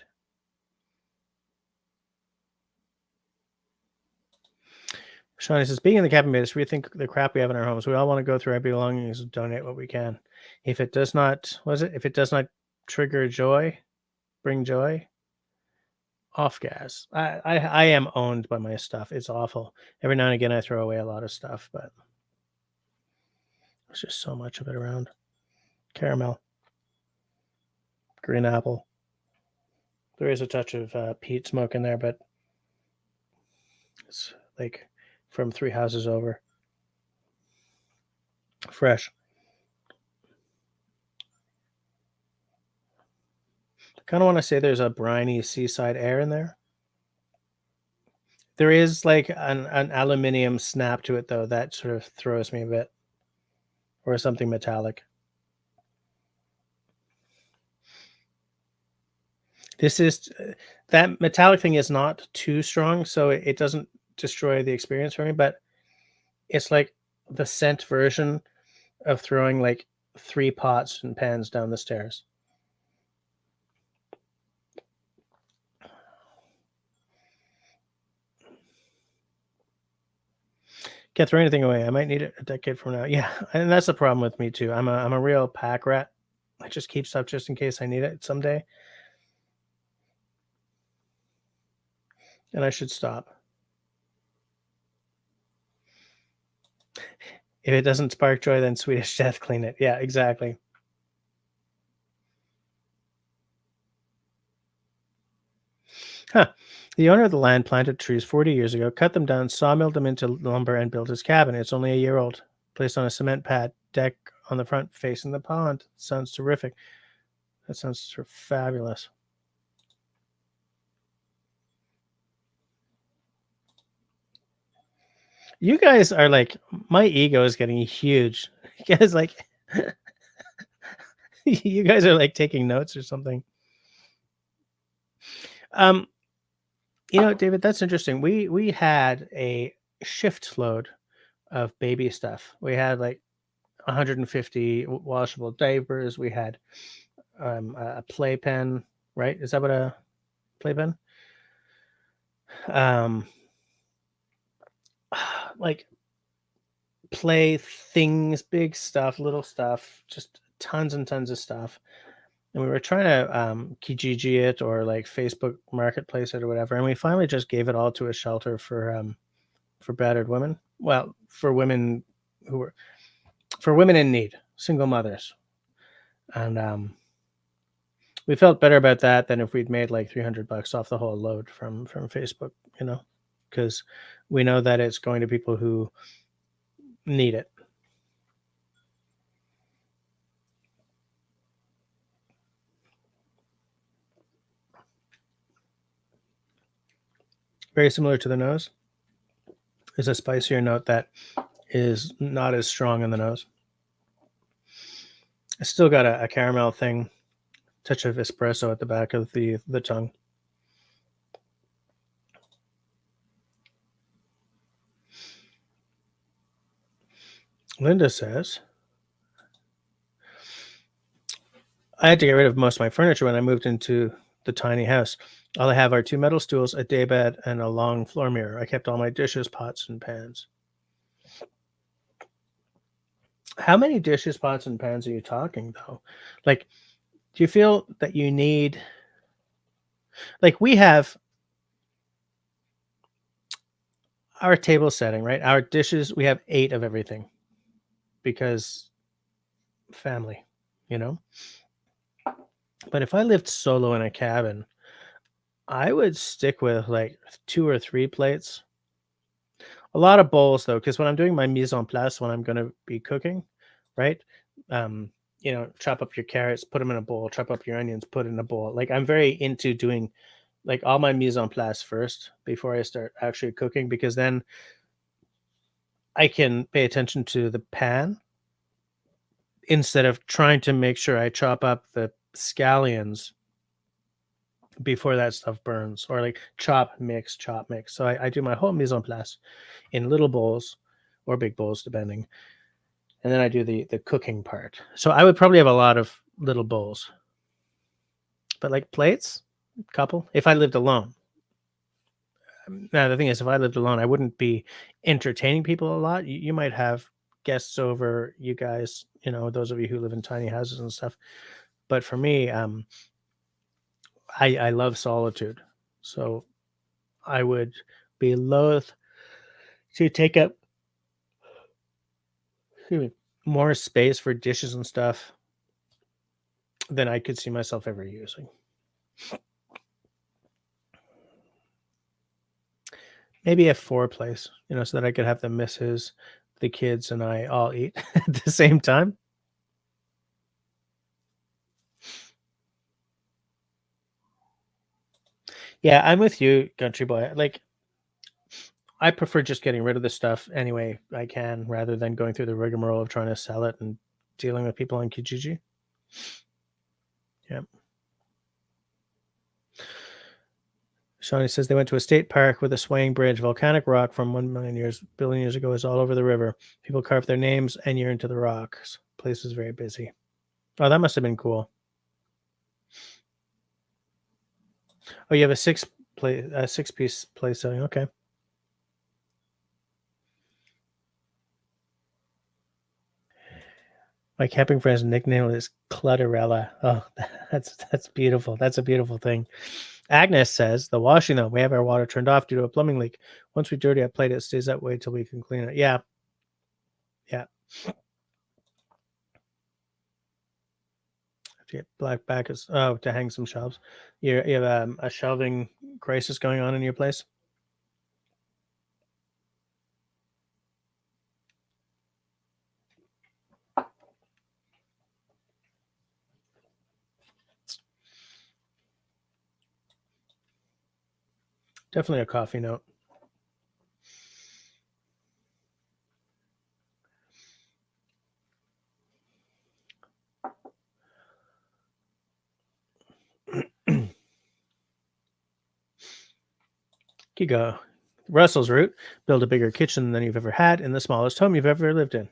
Shawnee says, being in the cabin base, we think the crap we have in our homes. We all want to go through our belongings and donate what we can. If it does not, if it does not trigger joy, bring joy, off gas. I am owned by my stuff. It's awful. Every now and again, I throw away a lot of stuff, but there's just so much of it around. Caramel, green apple. There is a touch of peat smoke in there, but it's like from 3 houses over. Fresh. I kind of want to say there's a briny seaside air in there. There is like an aluminium snap to it, though, that sort of throws me a bit. Or something metallic. This is, that metallic thing is not too strong, so it doesn't destroy the experience for me, but it's like the scent version of throwing like 3 pots and pans down the stairs. Can't throw anything away. I might need it a decade from now. Yeah, and that's the problem with me too. I'm a real pack rat. I just keep stuff just in case I need it someday, and I should stop. If it doesn't spark joy, then Swedish Death clean it. Yeah, exactly. Huh. The owner of the land planted trees 40 years ago, cut them down, sawmilled them into lumber, and built his cabin. It's only a year old. Placed on a cement pad deck on the front facing the pond. Sounds terrific. That sounds fabulous. You guys are like, my ego is getting huge. You guys like, you guys are like taking notes or something. Um, David, that's interesting. We had a shift load of baby stuff. We had like 150 washable diapers. We had a playpen, right? Is that what a playpen? Um, like play things, big stuff, little stuff, just tons and tons of stuff. And we were trying to Kijiji it or like Facebook Marketplace it or whatever. And we finally just gave it all to a shelter for battered women. Well, who were for women in need, single mothers. And we felt better about that than if we'd made like $300 off the whole load from Facebook, because we know that it's going to people who need it. Very similar to the nose is a spicier note that is not as strong in the nose. It's still got a caramel thing, touch of espresso at the back of the tongue. Linda says, I had to get rid of most of my furniture when I moved into the tiny house. All I have are 2 metal stools, a daybed, and a long floor mirror. I kept all my dishes, pots, and pans. How many dishes, pots, and pans are you talking, though? Like, do you feel that you need, like, we have our table setting, right? Our dishes, we have 8 of everything because family, you know? But if I lived solo in a cabin, I would stick with like 2 or 3 plates. A lot of bowls though, because when I'm doing my mise en place, when I'm going to be cooking, right? Um, chop up your carrots, put them in a bowl, chop up your onions, put it in a bowl. Like I'm very into doing like all my mise en place first before I start actually cooking, because then I can pay attention to the pan instead of trying to make sure I chop up the scallions before that stuff burns, or like chop, mix, chop, mix. So I do my whole mise en place in little bowls or big bowls, depending. And then I do the cooking part. So I would probably have a lot of little bowls, but like plates, couple. If I lived alone, now the thing is, if I lived alone, I wouldn't be entertaining people a lot. You might have guests over, you guys, those of you who live in tiny houses and stuff. But for me, I love solitude, so I would be loath to take up, excuse me, more space for dishes and stuff than I could see myself ever using. Maybe a 4 place, so that I could have the missus, the kids, and I all eat at the same time. Yeah, I'm with you, country boy. Like, I prefer just getting rid of the stuff anyway I can, rather than going through the rigmarole of trying to sell it and dealing with people on Kijiji. Yeah. Shawnee says they went to a state park with a swaying bridge. Volcanic rock from 1 billion years ago is all over the river. People carve their names and yearn to the rocks. Place is very busy. Oh, that must have been cool. Oh, you have a 6-piece place selling. Okay. My camping friend's nickname is Clutterella. Oh, that's beautiful. That's a beautiful thing. Agnes says the washing though, we have our water turned off due to a plumbing leak. Once we dirty a plate, it stays that way till we can clean it. Yeah, yeah. Have to get black backers. Oh, to hang some shelves. You have a shelving crisis going on in your place. Definitely a coffee note. Giga. Russell's route: build a bigger kitchen than you've ever had in the smallest home you've ever lived in.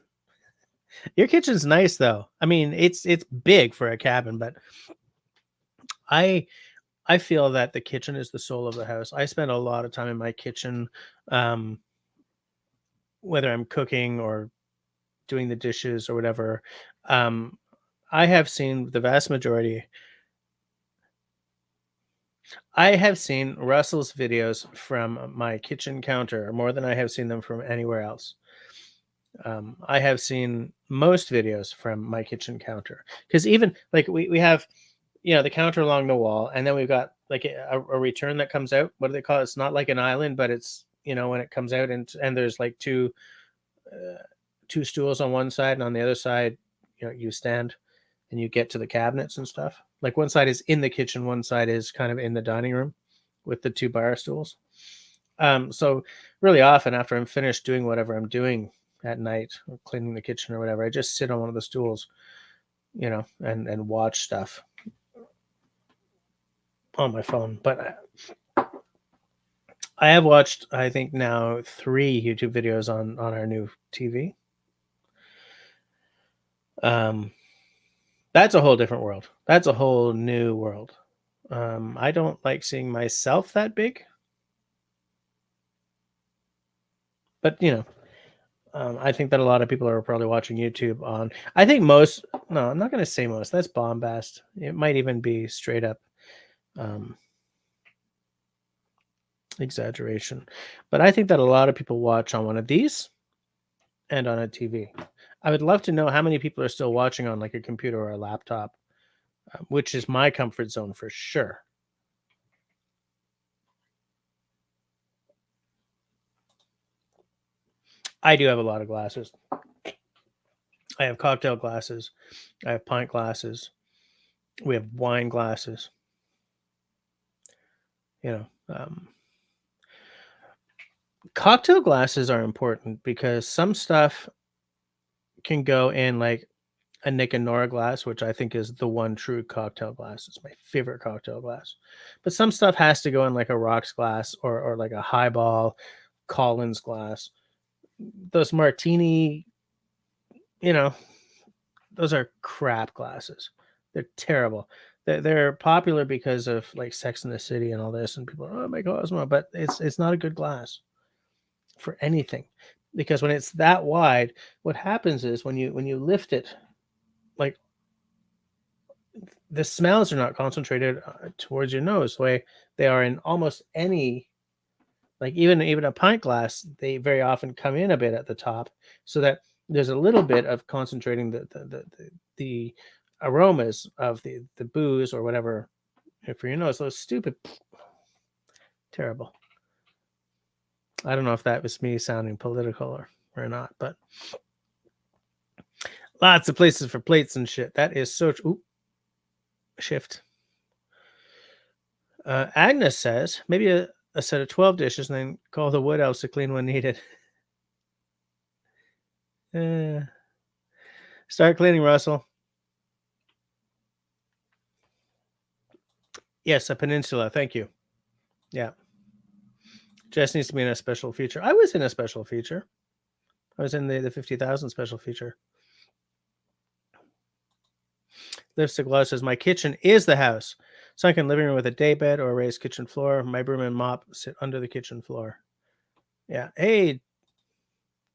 Your kitchen's nice though. I mean, it's big for a cabin, but I I feel that the kitchen is the soul of the house. I spend a lot of time in my kitchen, um, whether I'm cooking or doing the dishes or whatever. Um, I have seen the vast majority. I have seen Russell's videos from my kitchen counter more than I have seen them from anywhere else. I have seen most videos from my kitchen counter because even like we have the counter along the wall, and then we've got like a return that comes out. What do they call it? It's not like an island, but it's when it comes out, and there's like two stools on one side, and on the other side, you stand and you get to the cabinets and stuff. Like one side is in the kitchen, one side is kind of in the dining room with the two bar stools. So really often after I'm finished doing whatever I'm doing at night or cleaning the kitchen or whatever, I just sit on one of the stools, and watch stuff on my phone. But I have watched, I think now 3 YouTube videos on our new TV. That's a whole different world. That's a whole new world. I don't like seeing myself that big, but I think that a lot of people are probably watching YouTube on. I think most. No, I'm not going to say most. That's bombast. It might even be straight up um, exaggeration. But I think that a lot of people watch on one of these and on a TV. I would love to know how many people are still watching on like a computer or a laptop, which is my comfort zone for sure. I do have a lot of glasses. I have cocktail glasses. I have pint glasses. We have wine glasses. You know, cocktail glasses are important because some stuff can go in like a Nick and Nora glass, which I think is the one true cocktail glass. It's my favorite cocktail glass. But some stuff has to go in like a rocks glass or like a highball Collins glass. Those martini, you know, those are crap glasses. They're terrible. They're popular because of like Sex in the City and all this, and people are, oh my Cosmo, but it's not a good glass for anything, because when it's that wide, what happens is when you lift it, like the smells are not concentrated towards your nose the way they are in almost any, like even a pint glass. They very often come in a bit at the top, so that there's a little bit of concentrating the aromas of the booze or whatever for your nose. So stupid, terrible. I don't know if that was me sounding political or not, but lots of places for plates and shit. That is so. Ooh, shift. Agnes says maybe a set of 12 dishes and then call the wood elves to clean when needed. Start cleaning, Russell. Yes, a peninsula. Thank you. Yeah. Jess needs to be in a special feature. I was in a special feature. I was in the 50,000 special feature. Lipstick Glow says, my kitchen is the house. Sunken living room with a daybed or a raised kitchen floor. My broom and mop sit under the kitchen floor. Yeah. Hey,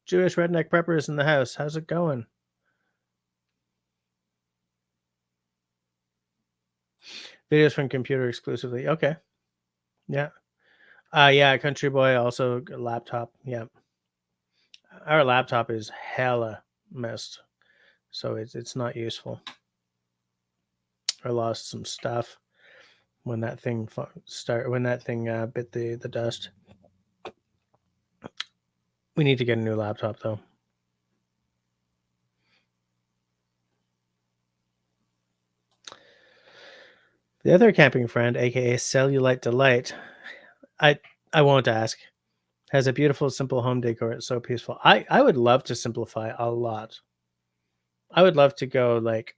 Jewish redneck preppers in the house. How's it going? Videos from computer exclusively. Okay. Yeah. Yeah, Country Boy also a laptop. Yeah. Our laptop is hella messed, so it's not useful. I lost some stuff when that thing bit the dust. We need to get a new laptop though. The other camping friend, aka Cellulite Delight, I I won't ask. Has a beautiful, simple home decor. It's so peaceful. I would love to simplify a lot. I would love to go like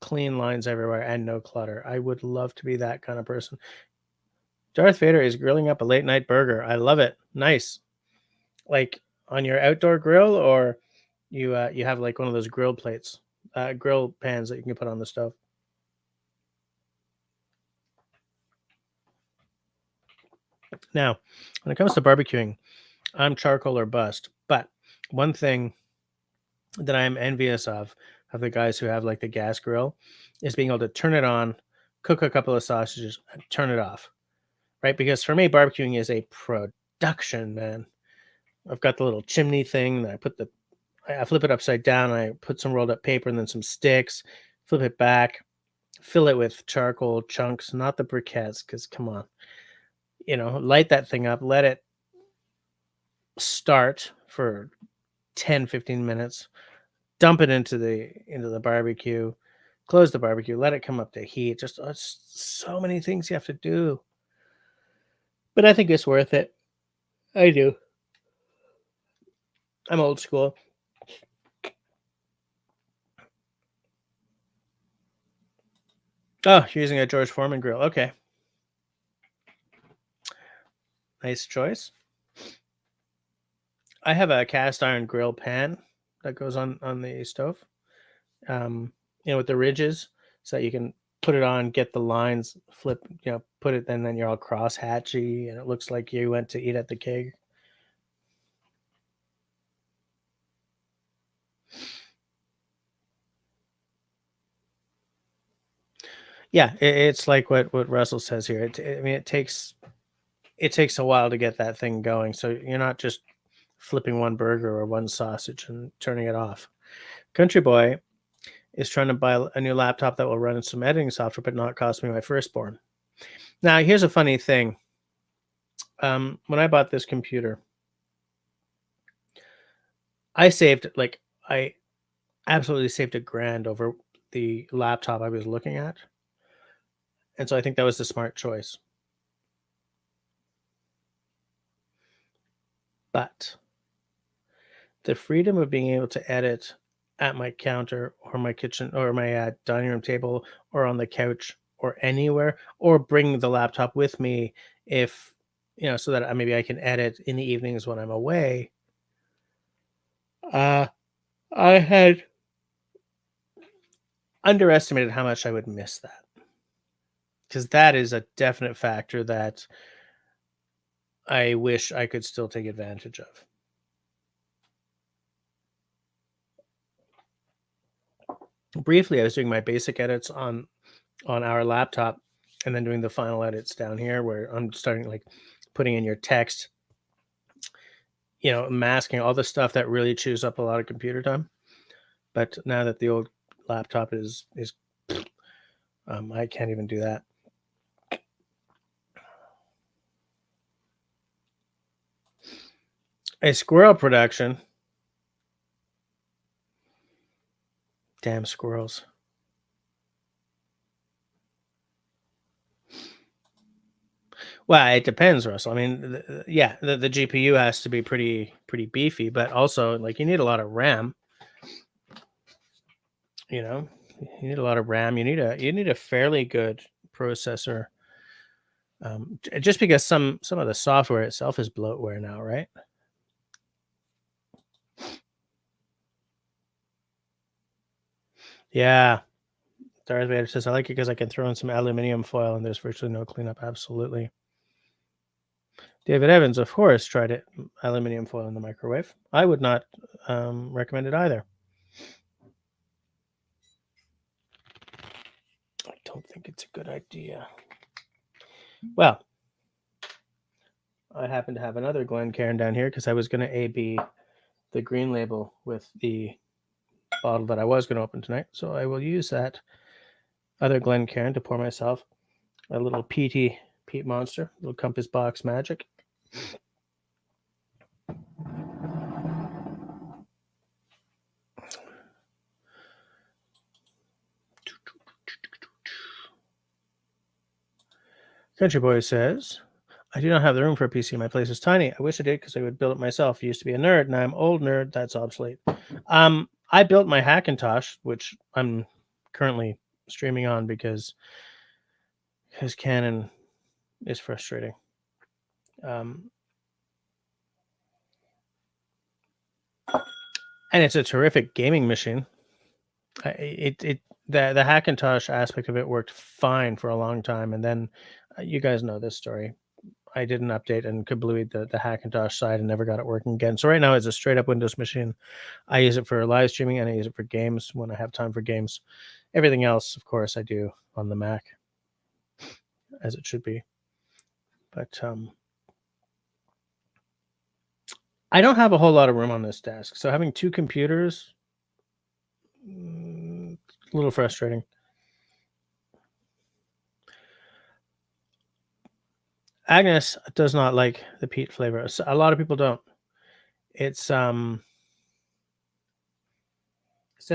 clean lines everywhere and no clutter. I would love to be that kind of person. Darth Vader is grilling up a late night burger. I love it. Nice. Like on your outdoor grill, or you have like one of those grill plates, grill pans that you can put on the stove. Now, when it comes to barbecuing, I'm charcoal or bust. But one thing that I am envious of the guys who have like the gas grill is being able to turn it on, cook a couple of sausages, and turn it off. Right? Because for me, barbecuing is a production, man. I've got the little chimney thing that I flip it upside down. I put some rolled up paper and then some sticks, flip it back, fill it with charcoal chunks, not the briquettes, because come on, light that thing up, let it start for 10, 15 minutes, dump it into the barbecue, close the barbecue, let it come up to heat. Just so many things you have to do. But I think it's worth it. I do. I'm old school. Oh, you're using a George Foreman grill. Okay. Nice choice. I have a cast iron grill pan that goes on the stove. With the ridges, so that you can put it on, get the lines, flip, put it, and then you're all cross hatchy, and it looks like you went to eat at the keg. Yeah, it's like what Russell says here. It takes a while to get that thing going, so you're not just flipping one burger or one sausage and turning it off. Country Boy is trying to buy a new laptop that will run some editing software, but not cost me my firstborn. Now, here's a funny thing. When I bought this computer, I absolutely saved $1,000 over the laptop I was looking at, and so I think that was the smart choice. But the freedom of being able to edit at my counter or my kitchen or my dining room table or on the couch or anywhere, or bring the laptop with me if so that maybe I can edit in the evenings when I'm away. uh I had underestimated how much I would miss that, because that is a definite factor that I wish I could still take advantage of. Briefly, I was doing my basic edits on our laptop, and then doing the final edits down here, where I'm starting like putting in your text, masking all the stuff that really chews up a lot of computer time. But now that the old laptop is I can't even do that. A squirrel production. Damn squirrels. Well, it depends, Russell. I mean, the GPU has to be pretty beefy, but also like you need a lot of RAM. You need a lot of RAM. You need a fairly good processor. Just because some of the software itself is bloatware now, right? Yeah. Darth Vader says, I like it because I can throw in some aluminum foil and there's virtually no cleanup. Absolutely. David Evans, of course, tried it, aluminum foil in the microwave. I would not recommend it either. I don't think It's a good idea. Well, I happen to have another Glencairn down here because I was going to AB the green label with the bottle that I was going to open tonight. So I will use that other Glencairn to pour myself a little peaty peat monster, little Compass Box Magic. Country Boy says, I do not have the room for a PC. My place is tiny. I wish I did because I would build it myself. I used to be a nerd. Now I'm old nerd. That's obsolete. I built my Hackintosh, which I'm currently streaming on because Canon is frustrating. And it's a terrific gaming machine. The Hackintosh aspect of it worked fine for a long time, and then you guys know this story. I did an update and kablooied the Hackintosh side and never got it working again. So right now it's a straight up Windows machine. I use it for live streaming and I use it for games when I have time for games. Everything else, of course, I do on the Mac, as it should be. But I don't have a whole lot of room on this desk, so having two computers, a little frustrating. Agnes does not like the peat flavor. A lot of people don't. It's definitely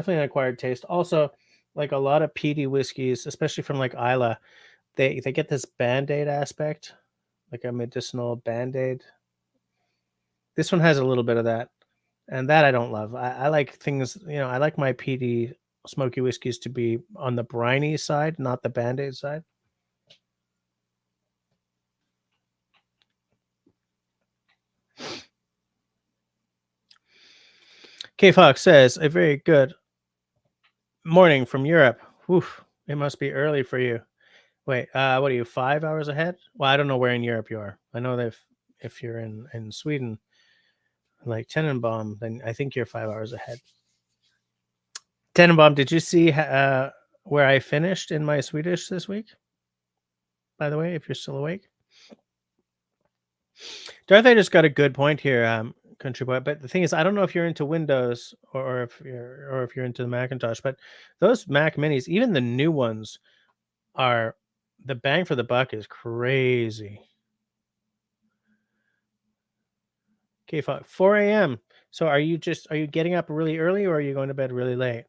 an acquired taste. Also, like a lot of peaty whiskeys, especially from like Isla, they get this Band-Aid aspect, like a medicinal Band-Aid. This one has a little bit of that, and that I don't love. I like things, I like my peaty smoky whiskeys to be on the briny side, not the Band-Aid side. K Fox says, a very good morning from Europe. Oof, it must be early for you. Wait, what are you, 5 hours ahead? Well, I don't know where in Europe you are. I know that if you're in Sweden, like Tenenbaum, then I think you're 5 hours ahead. Tenenbaum, did you see where I finished in my Swedish this week? By the way, if you're still awake. Darth Vader's got a good point here, Country Boy. But the thing is, I don't know if you're into Windows or if you're into the Macintosh, but those Mac Minis, even the new ones, are the bang for the buck is crazy. Okay, 4 a.m. So are you getting up really early or are you going to bed really late?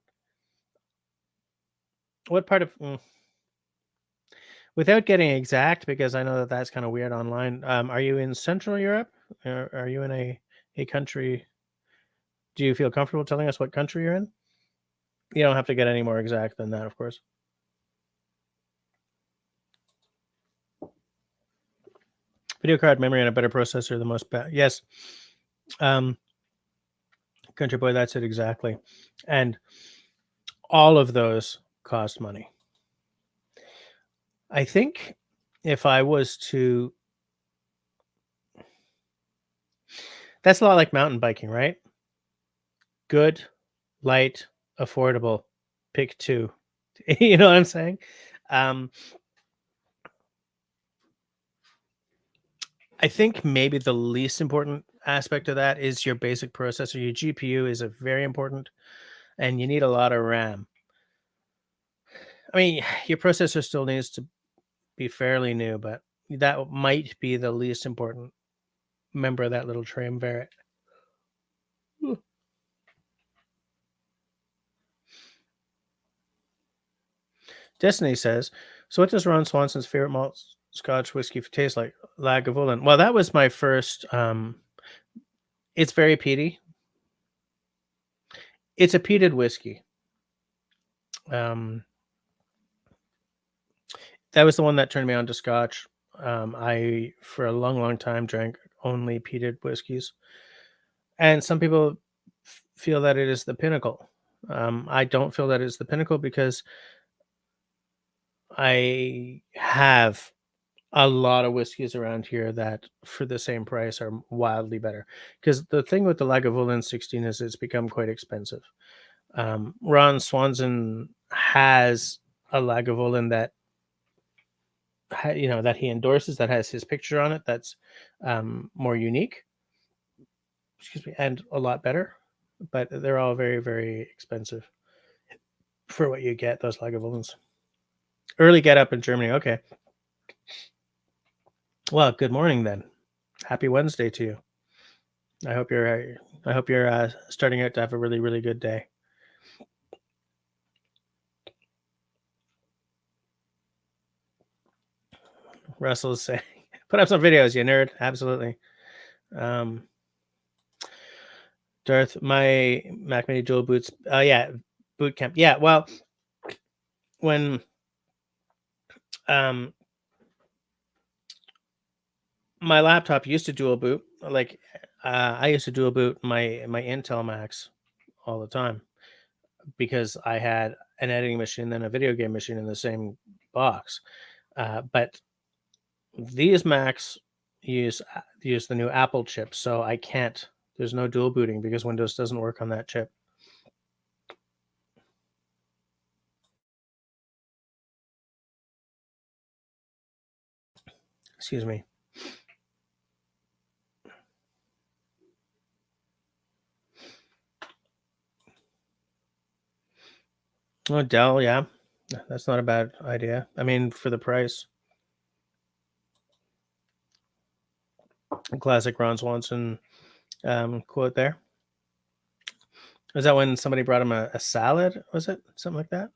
What part of without getting exact, because I know that that's kind of weird online. Are you in Central Europe? Or are you in a country? Do you feel comfortable telling us what country you're in? You don't have to get any more exact than that, of course. Video card memory and a better processor, the most yes. Country Boy, that's it exactly. And all of those cost money. I think if I was to, that's a lot like mountain biking, right? Good, light, affordable, pick two. You know what I'm saying? I think maybe the least important aspect of that is your basic processor. Your GPU is a very important, and you need a lot of RAM. I mean, your processor still needs to be fairly new, but that might be the least important member of that little triumvirate. Destiny says, so what does Ron Swanson's favorite malt Scotch whiskey taste like? Lagavulin. Well, that was my first. It's very peaty. It's a peated whiskey. That was the one that turned me on to Scotch. I, for a long, long time, drank only peated whiskeys. And some people feel that it is the pinnacle. I don't feel that it's the pinnacle because I have a lot of whiskeys around here that for the same price are wildly better. Because the thing with the Lagavulin 16 is it's become quite expensive. Ron Swanson has a Lagavulin that that he endorses, that has his picture on it, that's more unique, excuse me, and a lot better. But they're all very, very expensive for what you get, those Lagavulins. Early get up in Germany. Okay. Well, good morning then. Happy Wednesday to you. I hope you're starting out to have a really, really good day. Russell's saying, put up some videos, you nerd. Absolutely. Darth, my Mac Mini dual boots. Yeah, boot camp. Yeah, well, when um my laptop used to dual boot, like I used to dual boot my Intel Macs all the time because I had an editing machine and a video game machine in the same box. But these Macs use the new Apple chip, so I can't. There's no dual booting because Windows doesn't work on that chip. Excuse me. Oh, Dell, yeah, that's not a bad idea. I mean, for the price. Classic Ron Swanson quote there. Was that when somebody brought him a salad? Was it something like that?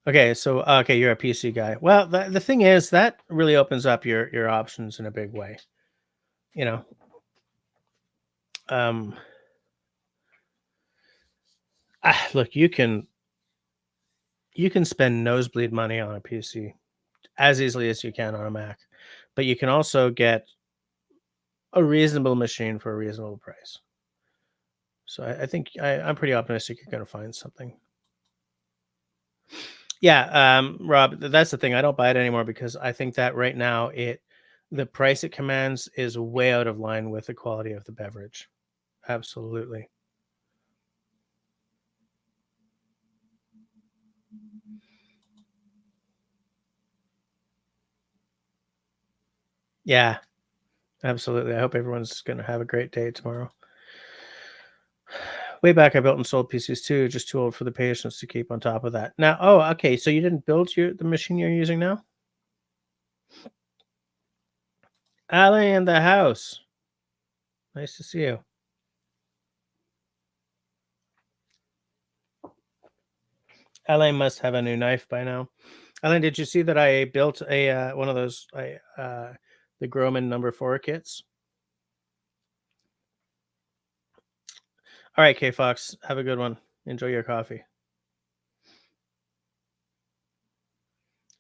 Okay, so okay, you're a PC guy. Well, the thing is that really opens up your options in a big way. You know, um, look, you can spend nosebleed money on a PC as easily as you can on a Mac, but you can also get a reasonable machine for a reasonable price. So I think I'm pretty optimistic you're going to find something. Yeah, Rob, that's the thing. I don't buy it anymore because I think that right now the price it commands is way out of line with the quality of the beverage. Absolutely. Yeah, absolutely. I hope everyone's going to have a great day tomorrow. Way back, I built and sold PCs too, just too old for the patience to keep on top of that. Now, oh, okay. So you didn't build the machine you're using now? Ali in the house. Nice to see you. Alain must have a new knife by now. Alain, did you see that I built a one of those the Groman #4 kits? All right, K Fox, have a good one. Enjoy your coffee.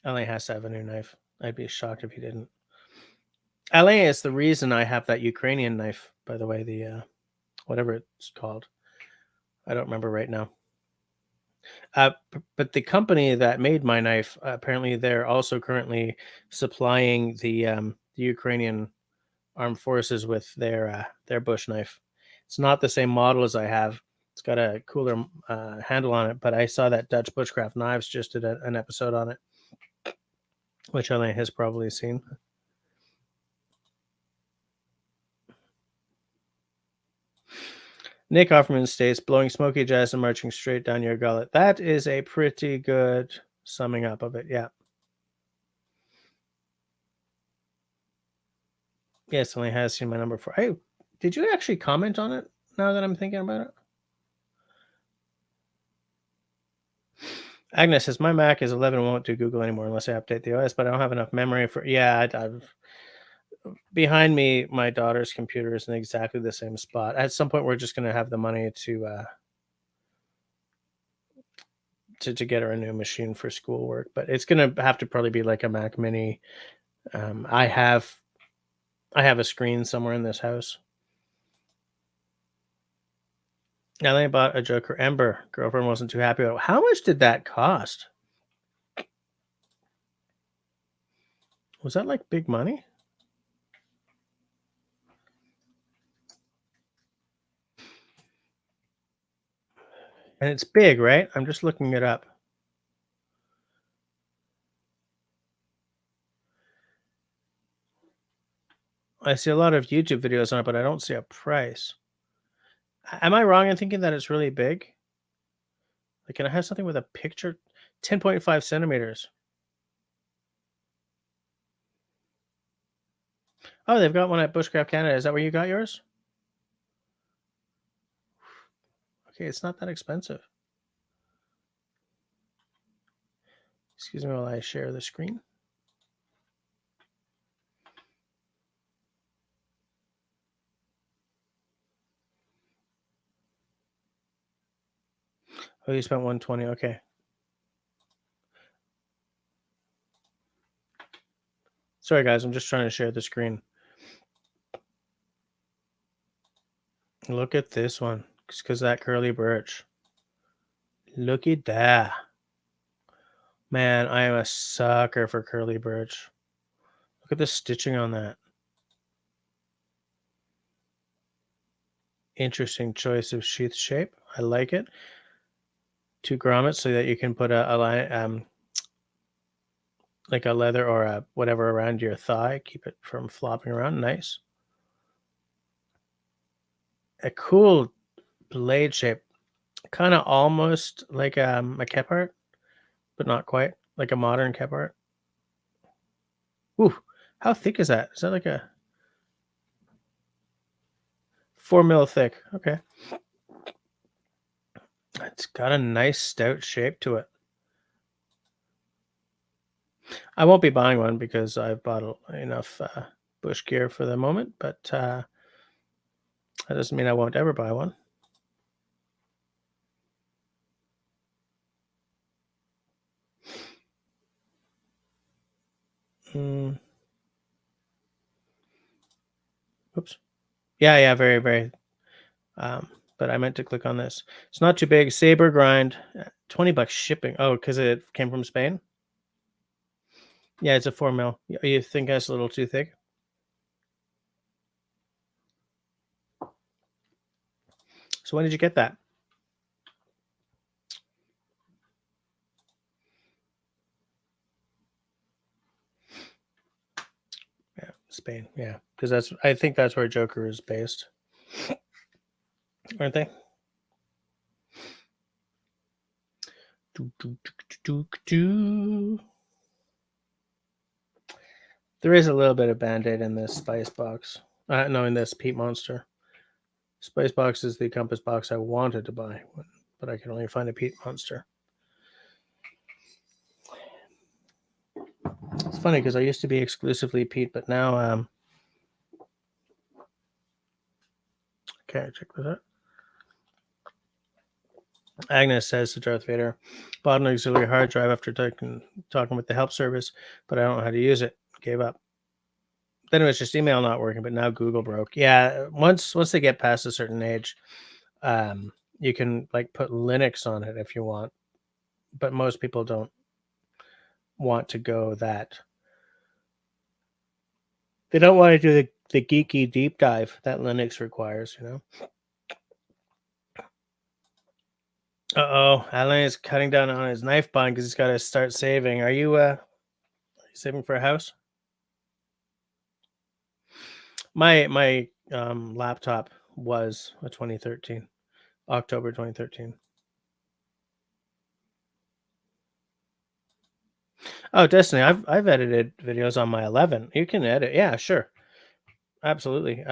Alain has to have a new knife. I'd be shocked if he didn't. Alain is the reason I have that Ukrainian knife, by the way, the whatever it's called. I don't remember right now. But the company that made my knife, apparently they're also currently supplying the Ukrainian armed forces with their bush knife. It's not the same model as I have. It's got a cooler handle on it, but I saw that Dutch Bushcraft Knives just did an episode on it, which Elaine has probably seen. Nick Offerman states, blowing smoky jazz and marching straight down your gullet. That is a pretty good summing up of it. Yeah. Yes, Elaine has seen my #4. Hey, did you actually comment on it now that I'm thinking about it? Agnes says, my Mac is 11 and won't do Google anymore unless I update the OS, but I don't have enough memory for. Yeah, I've behind me, my daughter's computer is in exactly the same spot. At some point, we're just going to have the money to get her a new machine for schoolwork, but it's going to have to probably be like a Mac Mini. I have a screen somewhere in this house. Now they bought a Joker Ember. Girlfriend wasn't too happy about it. How much did that cost? Was that like big money? And it's big, right? I'm just looking it up. I see a lot of YouTube videos on it, but I don't see a price. Am I wrong in thinking that it's really big? Like, can I have something with a picture? 10.5 centimeters. Oh, they've got one at Bushcraft Canada. Is that where you got yours? Okay, it's not that expensive. Excuse me while I share the screen. Oh, you spent 120. Okay. Sorry, guys. I'm just trying to share the screen. Look at this one. Because that curly birch. Look at that. Man, I am a sucker for curly birch. Look at the stitching on that. Interesting choice of sheath shape. I like it. 2 grommets so that you can put a line, like a leather or a whatever around your thigh. Keep it from flopping around. Nice. A cool blade shape. Kind of almost like a Kephart, but not quite. Like a modern Kephart. Ooh, how thick is that? Is that like a 4 mil thick? Okay. It's got a nice stout shape to it. I won't be buying one because I've bought enough bush gear for the moment, but that doesn't mean I won't ever buy one. Oops. Yeah, very, very. But I meant to click on this. It's not too big. Saber grind, $20 shipping. Oh, because it came from Spain. Yeah, it's a 4 mil. You think that's a little too thick? So when did you get that? Yeah, Spain. Yeah, because I think that's where Joker is based, aren't they? There is a little bit of Band-Aid in this spice box. No, in this Peat Monster. Spice box is the compass box I wanted to buy, but I can only find a Peat Monster. It's funny because I used to be exclusively peat, but now okay, check this out. Agnes says to Darth Vader, bought an auxiliary hard drive after talking with the help service, but I don't know how to use it. Gave up. Then it was just email not working, but now Google broke. Yeah, once they get past a certain age, you can like put Linux on it if you want, but most people don't want to go that. They don't want to do the geeky deep dive that Linux requires, you know. Alan is cutting down on his knife buying because he's got to start saving. Are you saving for a house? My laptop was a 2013, October 2013. Oh, Destiny, I've edited videos on my 11. You can edit, yeah, sure, absolutely.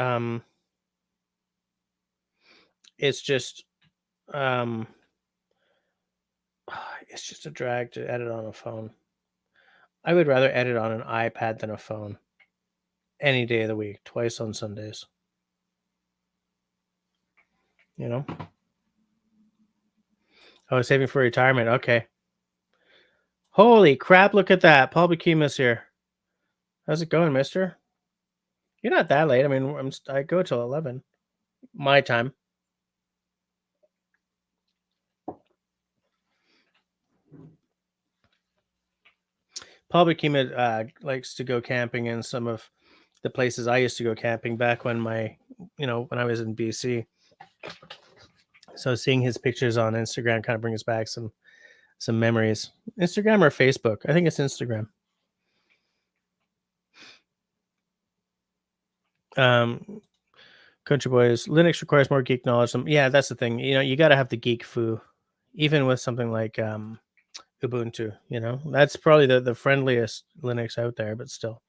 It's just um, it's just a drag to edit on a phone. I would rather edit on an iPad than a phone. Any day of the week, twice on Sundays. You know. Oh, saving for retirement. Okay. Holy crap! Look at that. Paul Bakima's here. How's it going, Mister? You're not that late. I mean, I go till 11 my time. Paul Bakima likes to go camping in some of the places I used to go camping back when when I was in BC. So seeing his pictures on Instagram kind of brings back some memories. Instagram or Facebook? I think it's Instagram. Um, Country Boys, Linux requires more geek knowledge. Yeah, that's the thing. You got to have the geek foo, even with something like Ubuntu. That's probably the friendliest Linux out there, but still.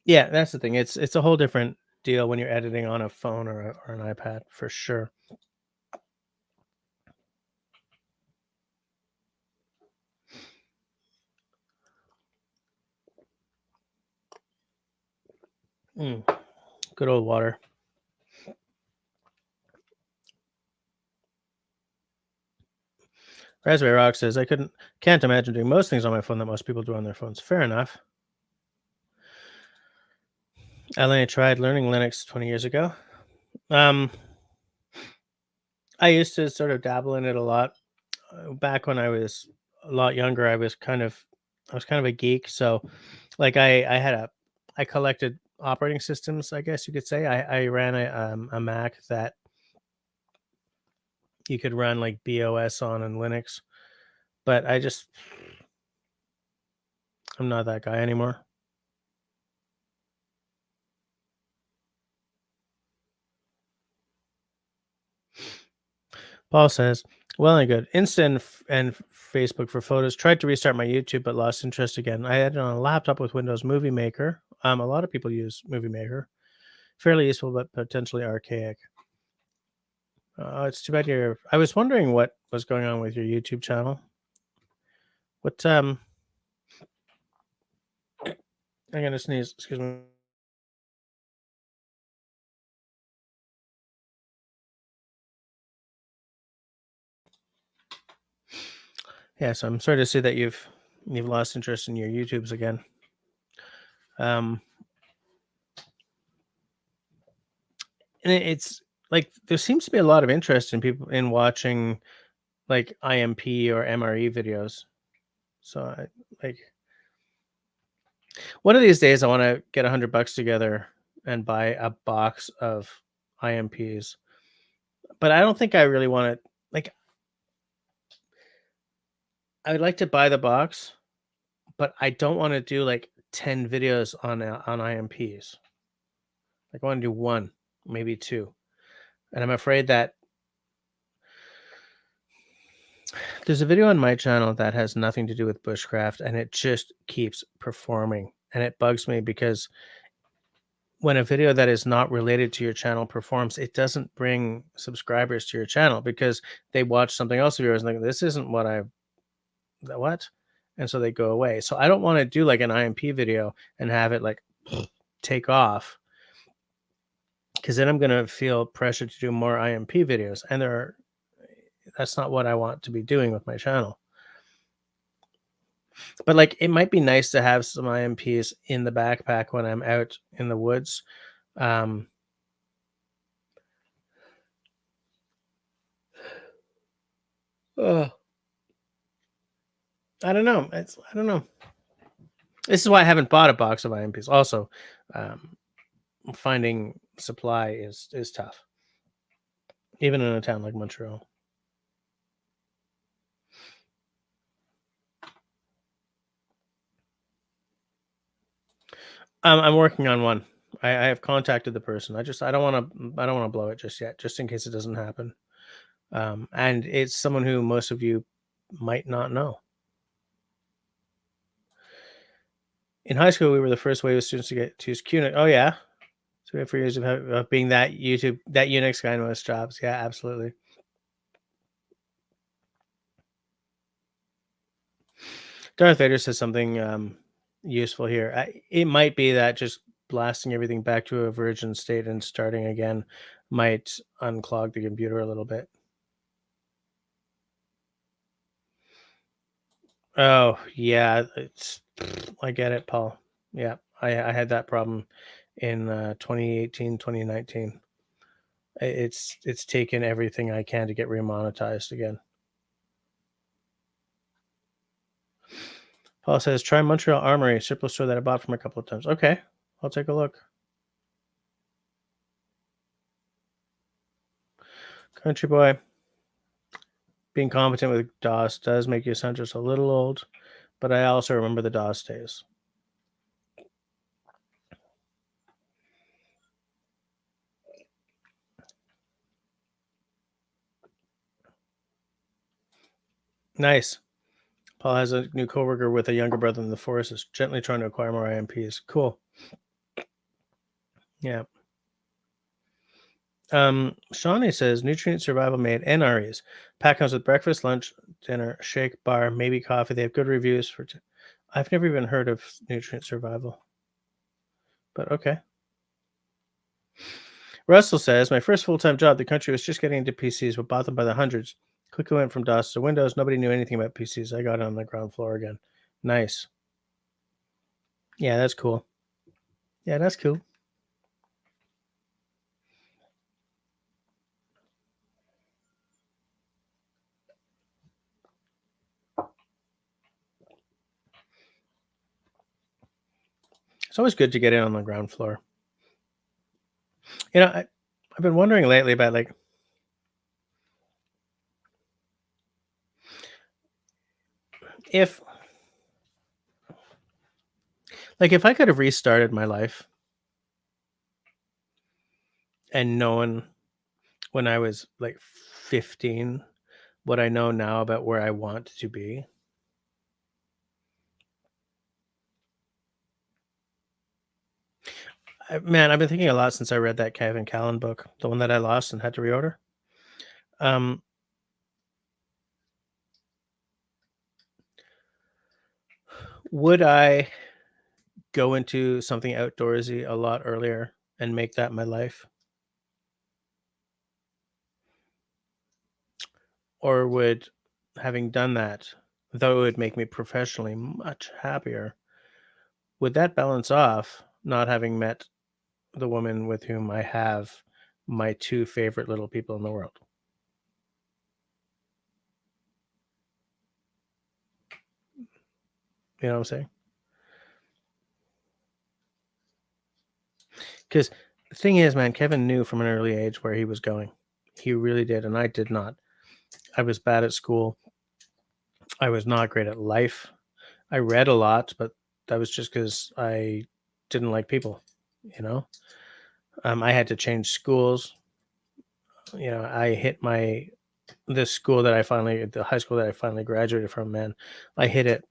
Yeah, that's the thing. It's a whole different deal when you're editing on a phone or an iPad for sure. Mm, good old water. Raspberry Rock says I can't imagine doing most things on my phone that most people do on their phones. Fair enough. I tried learning Linux 20 years ago. Um, I used to sort of dabble in it a lot. Back when I was a lot younger, I was kind of a geek. So, like, I collected operating systems, I guess you could say. I ran a Mac that you could run like BOS on and Linux, but I'm not that guy anymore. Paul says, well and good. Insta and Facebook for photos. Tried to restart my YouTube, but lost interest again. I had it on a laptop with Windows Movie Maker. A lot of people use Movie Maker. Fairly useful, but potentially archaic. It's too bad I was wondering what was going on with your YouTube channel. What, I'm gonna sneeze. Excuse me. Yes, I'm sorry to see that you've lost interest in your YouTubes again. Um, and it's like there seems to be a lot of interest in people in watching like IMP or MRE videos. So like one of these days I want to get $100 together and buy a box of IMPs. But I don't think I really want to like I would like to buy the box, but I don't want to do like 10 videos on IMPs. Like I want to do one, maybe two. And I'm afraid that there's a video on my channel that has nothing to do with bushcraft and it just keeps performing. And it bugs me because when a video that is not related to your channel performs, it doesn't bring subscribers to your channel because they watch something else of yours and like this isn't what? And so they go away. So I don't want to do like an IMP video and have it like take off because then I'm gonna feel pressure to do more IMP videos. And that's not what I want to be doing with my channel. But like it might be nice to have some IMPs in the backpack when I'm out in the woods. Um ugh, I don't know. This is why I haven't bought a box of IMPs. Also, um, finding supply is tough, even in a town like Montreal. I'm working on one. I have contacted the person. I don't want to blow it just yet, just in case it doesn't happen. And it's someone who most of you might not know. In high school, we were the first wave of students to get to use QNX. Oh yeah, so we have 4 years of being that Unix guy in most jobs. Yeah, absolutely. Darth Vader says something useful here. It might be that just blasting everything back to a virgin state and starting again might unclog the computer a little bit. Oh yeah, I get it, Paul. Yeah, I had that problem in 2018, 2019. It's taken everything I can to get remonetized again. Paul says, try Montreal Armory, surplus store that I bought from a couple of times. Okay, I'll take a look. Country boy, being competent with DOS does make you sound just a little old, but I also remember the DOS days. Nice. Paul has a new coworker with a younger brother in the force, is gently trying to acquire more IMPs. Cool. Yeah. Shawnee says nutrient survival made NREs. Pack comes with breakfast, lunch, dinner, shake, bar, maybe coffee. They have good reviews for. I've never even heard of nutrient survival, but okay. Russell says my first full-time job. The country was just getting into PCs, but bought them by the hundreds. Quickly went from DOS to Windows. Nobody knew anything about PCs. I got on the ground floor again. Nice. Yeah, that's cool. Yeah, that's cool. It's always good to get in on the ground floor. I've been wondering lately about if if I could have restarted my life and known when I was 15 what I know now about where I want to be. Man, I've been thinking a lot since I read that Kevin Callan book, the one that I lost and had to reorder. Um, would I go into something outdoorsy a lot earlier and make that my life? Or would having done that, though it would make me professionally much happier, would that balance off not having met the woman with whom I have my two favorite little people in the world? You know what I'm saying? Because the thing is, man, Kevin knew from an early age where he was going. He really did, and I did not. I was bad at school. I was not great at life. I read a lot, but that was just because I didn't like people. You know, I had to change schools. I hit the high school that I finally graduated from. Man, I hit it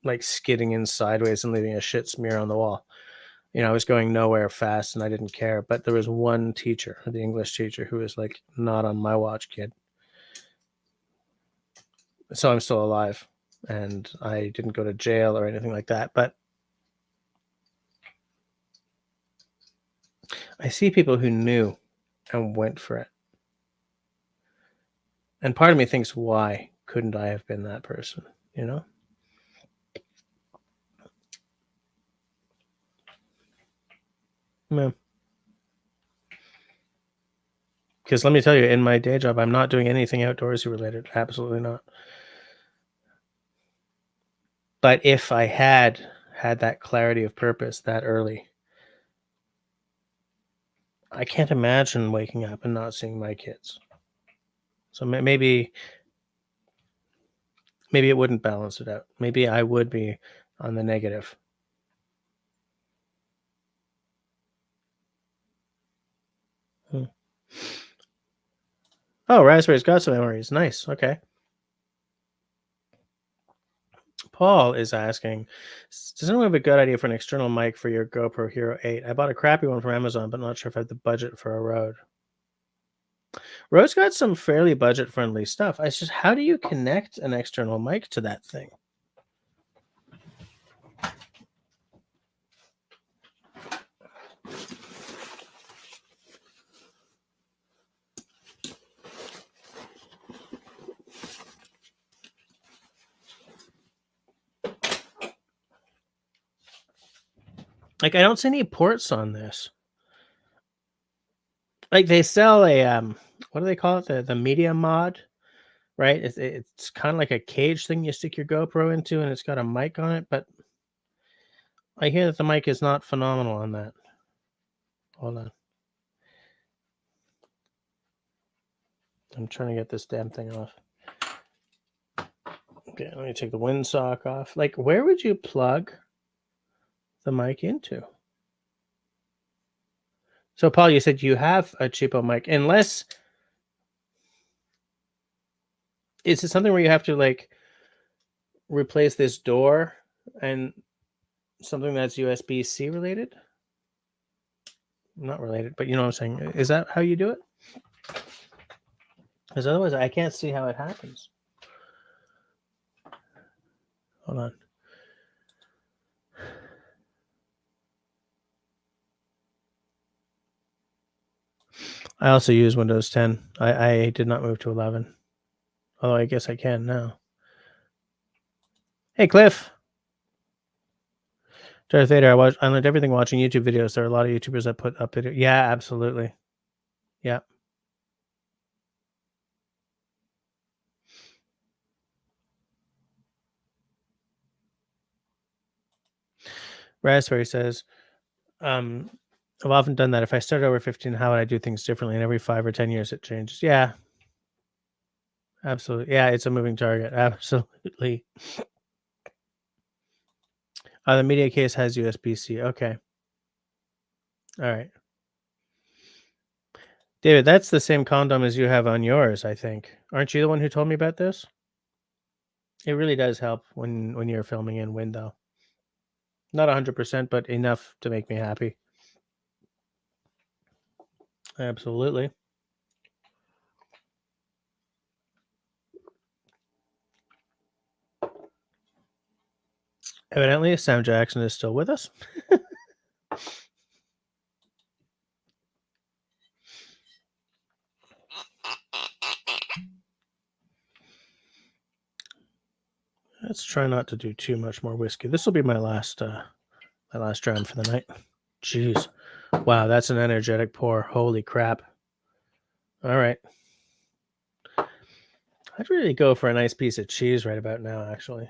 like skidding in sideways and leaving a shit smear on the wall. I was going nowhere fast and I didn't care. But there was one teacher, the English teacher, who was like, not on my watch, kid. So I'm still alive and I didn't go to jail or anything like that. But I see people who knew and went for it. And part of me thinks, why couldn't I have been that person? Yeah. Because let me tell you, in my day job, I'm not doing anything outdoorsy related. Absolutely not. But if I had that clarity of purpose that early, I can't imagine waking up and not seeing my kids. So maybe it wouldn't balance it out. Maybe I would be on the negative. Oh, Raspberry's got some memories. Nice. Okay. Paul is asking, does anyone have a good idea for an external mic for your GoPro Hero 8? I bought a crappy one from Amazon, but not sure if I have the budget for a Rode. Rode's got some fairly budget-friendly stuff. It's just, how do you connect an external mic to that thing? I don't see any ports on this. They sell a what do they call it? The media mod, right? It's kind of like a cage thing you stick your GoPro into, and it's got a mic on it. But I hear that the mic is not phenomenal on that. Hold on. I'm trying to get this damn thing off. Okay, let me take the windsock off. Like, where would you plug the mic into? So, Paul, you said you have a cheapo mic. Unless, is it something where you have to like replace this door and something that's USB-C related? Not related, but you know what I'm saying. Is that how you do it? Because otherwise, I can't see how it happens. Hold on. I also use Windows 10. I did not move to 11. Although I guess I can now. Hey, Cliff. Darth Vader, I learned everything watching YouTube videos. There are a lot of YouTubers that put up video. Yeah, absolutely. Yeah. Raspberry says, I've often done that. If I start over 15, how would I do things differently? And every 5 or 10 years it changes. Yeah. Absolutely. Yeah, it's a moving target. Absolutely. The media case has USB-C. Okay. All right. David, that's the same condom as you have on yours, I think. Aren't you the one who told me about this? It really does help when you're filming in wind, though. Not 100%, but enough to make me happy. Absolutely. Evidently, Sam Jackson is still with us. Let's try not to do too much more whiskey. This will be my last dram for the night. Jeez. Wow, that's an energetic pour. Holy crap. All right. I'd really go for a nice piece of cheese right about now, actually.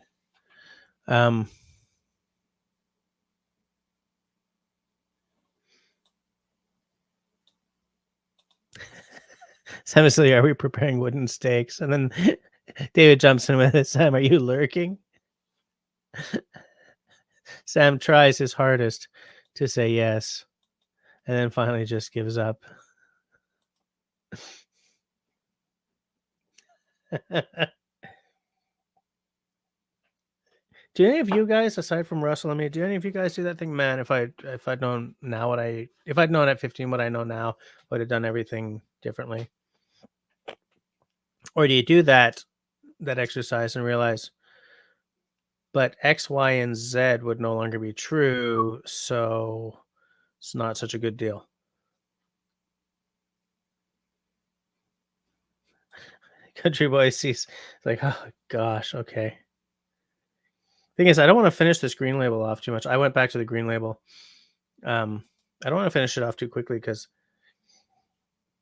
Sam is still, are we preparing wooden steaks? And then David jumps in with it. Sam, are you lurking? Sam tries his hardest to say yes, and then finally just gives up. Do any of you guys, aside from Russell and me, do any of you guys do that thing? Man, if I'd known now if I'd known at 15 what I know now, I would have done everything differently. Or do you do that exercise and realize, but X, Y, and Z would no longer be true, so it's not such a good deal. Country boy sees like, oh gosh, okay. Thing is, I don't want to finish this green label off too much. I went back to the green label. I don't want to finish it off too quickly because,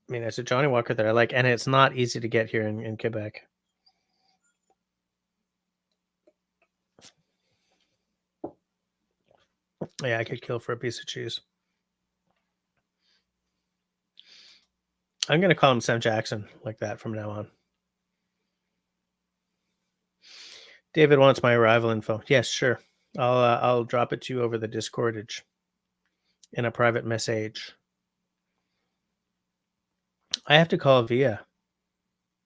I mean, it's a Johnny Walker that I like, and it's not easy to get here in Quebec. Yeah, I could kill for a piece of cheese. I'm going to call him Sam Jackson like that from now on. David wants my arrival info. Yes, sure. I'll drop it to you over the Discordage in a private message. I have to call Via.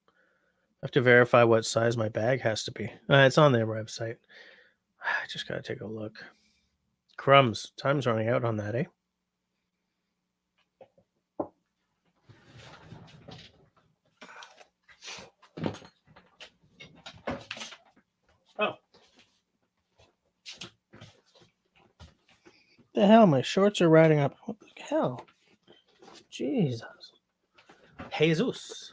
I have to verify what size my bag has to be. It's on their website. I just got to take a look. Crumbs. Time's running out on that, eh? Oh. The hell? My shorts are riding up. What the hell? Jesus. Jesus.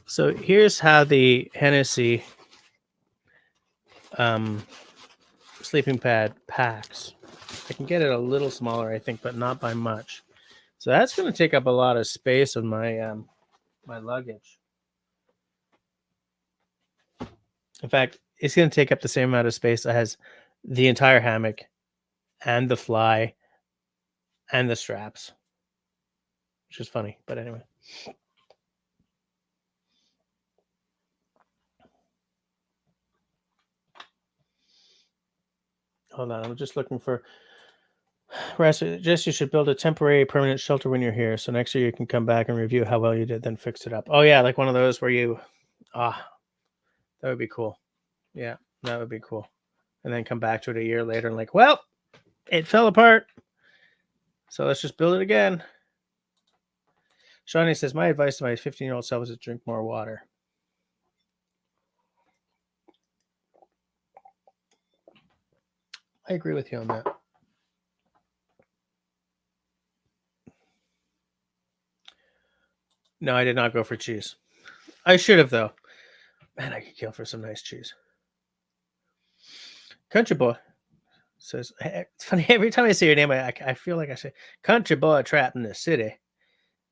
So here's how the Hennessy sleeping pad packs. I can get it a little smaller, I think, but not by much. So that's going to take up a lot of space on my my luggage. In fact, it's going to take up the same amount of space as the entire hammock and the fly and the straps. which is funny. But anyway. Hold on, I'm just looking for. Jess, you should build a temporary permanent shelter when you're here. So next year you can come back and review how well you did, then fix it up. Oh yeah, like one of those where you that would be cool. Yeah, that would be cool. And then come back to it a year later and like, well, it fell apart. So let's just build it again. Shawnee says, my advice to my 15-year-old self is to drink more water. I agree with you on that. No, I did not go for cheese. I should have, though. Man, I could kill for some nice cheese. Country Boy says, it's funny, every time I say your name, I feel like I say, Country Boy trapped in the city.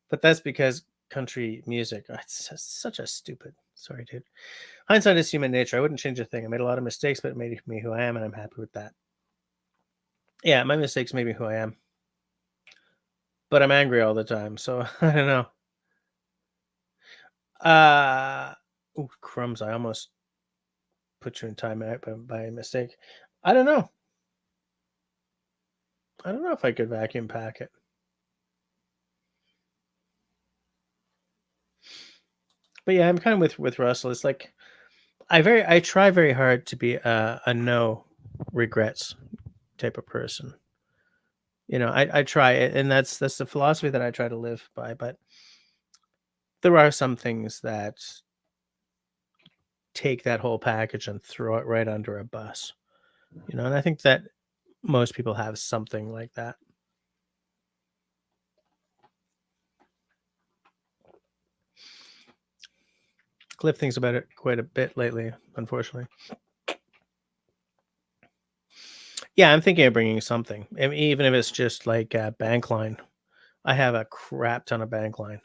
But that's because country music, it's such a stupid, sorry, dude. Hindsight is human nature. I wouldn't change a thing. I made a lot of mistakes, but it made me who I am, and I'm happy with that. Yeah, my mistakes made me who I am. But I'm angry all the time, so I don't know. Ooh, crumbs. I almost put you in timeout by mistake. I don't know. I don't know if I could vacuum pack it. But yeah, I'm kind of with Russell. It's like I try very hard to be a no regrets type of person. You know, I try it, and that's the philosophy that I try to live by. But there are some things that take that whole package and throw it right under a bus. You know, and I think that most people have something like that. Cliff thinks about it quite a bit lately, unfortunately. Yeah, I'm thinking of bringing something, even if it's just like a bank line. I have a crap ton of bank line.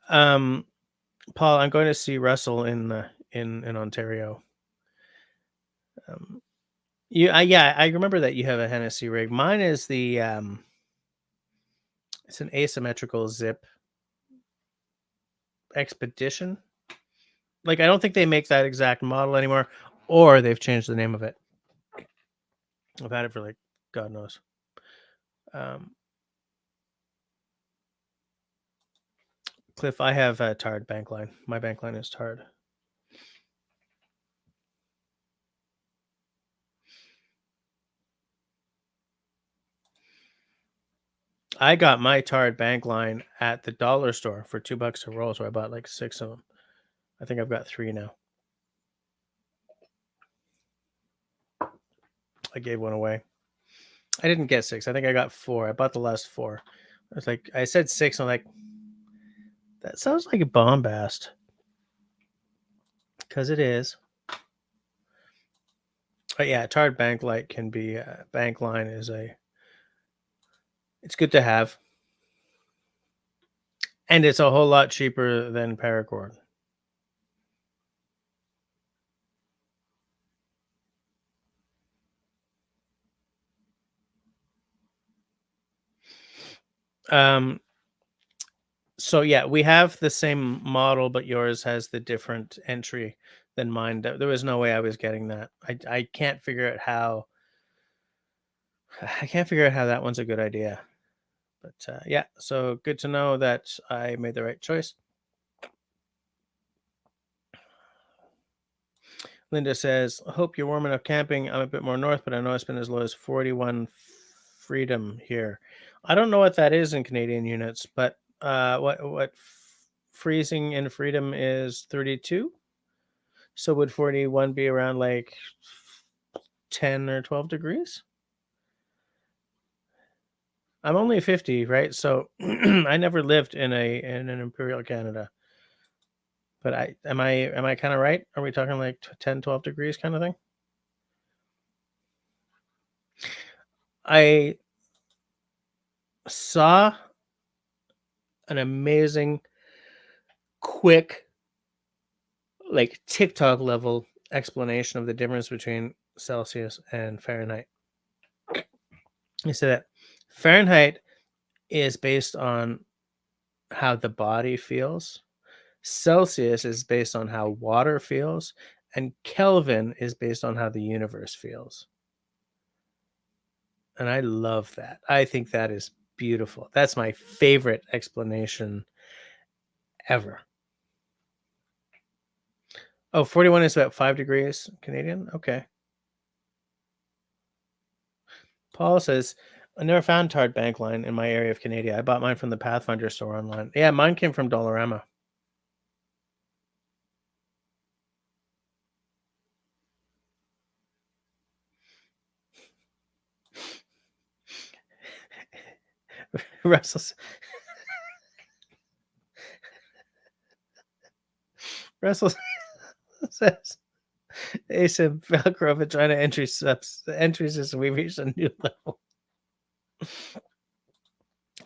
Paul, I'm going to see Russell in Ontario. Yeah, I remember that you have a Hennessy rig. Mine is the it's an asymmetrical zip expedition. Like I don't think they make that exact model anymore, or they've changed the name of it. I've had it for like God knows. Cliff, I have a tarred bank line. My bank line is tarred. I got my tarred bank line at the dollar store for $2 a roll, so I bought like 6 of them. I think I've got 3 now. I gave one away. I didn't get 6. I think I got 4. I bought the last 4. I was like, I said 6. I'm like, that sounds like a bombast. Because it is. But yeah, tarred bank light can be bank line is it's good to have. And it's a whole lot cheaper than paracord. So yeah, we have the same model, but yours has the different entry than mine. There was no way I was getting that. I can't figure out how. I can't figure out how that one's a good idea. But yeah, so good to know that I made the right choice. Linda says, I hope you're warm enough camping. I'm a bit more north, but I know it's been as low as 41 freedom here. I don't know what that is in Canadian units, but what freezing in freedom is 32? So would 41 be around like 10 or 12 degrees? I'm only 50, right? So I never lived in an Imperial Canada. But am I kind of right? Are we talking like 10, 12 degrees kind of thing? I saw an amazing, quick, like TikTok level explanation of the difference between Celsius and Fahrenheit. He said that Fahrenheit is based on how the body feels. Celsius is based on how water feels, and Kelvin is based on how the universe feels. And I love that. I think that is beautiful. That's my favorite explanation ever. Oh, 41 is about 5 degrees Canadian? Okay. Paul says, I never found tarred bank line in my area of Canada. I bought mine from the Pathfinder store online. Yeah, mine came from Dollarama. Russell Russell says, ASIM Velcro vagina entry subs. The entry system, we reached a new level.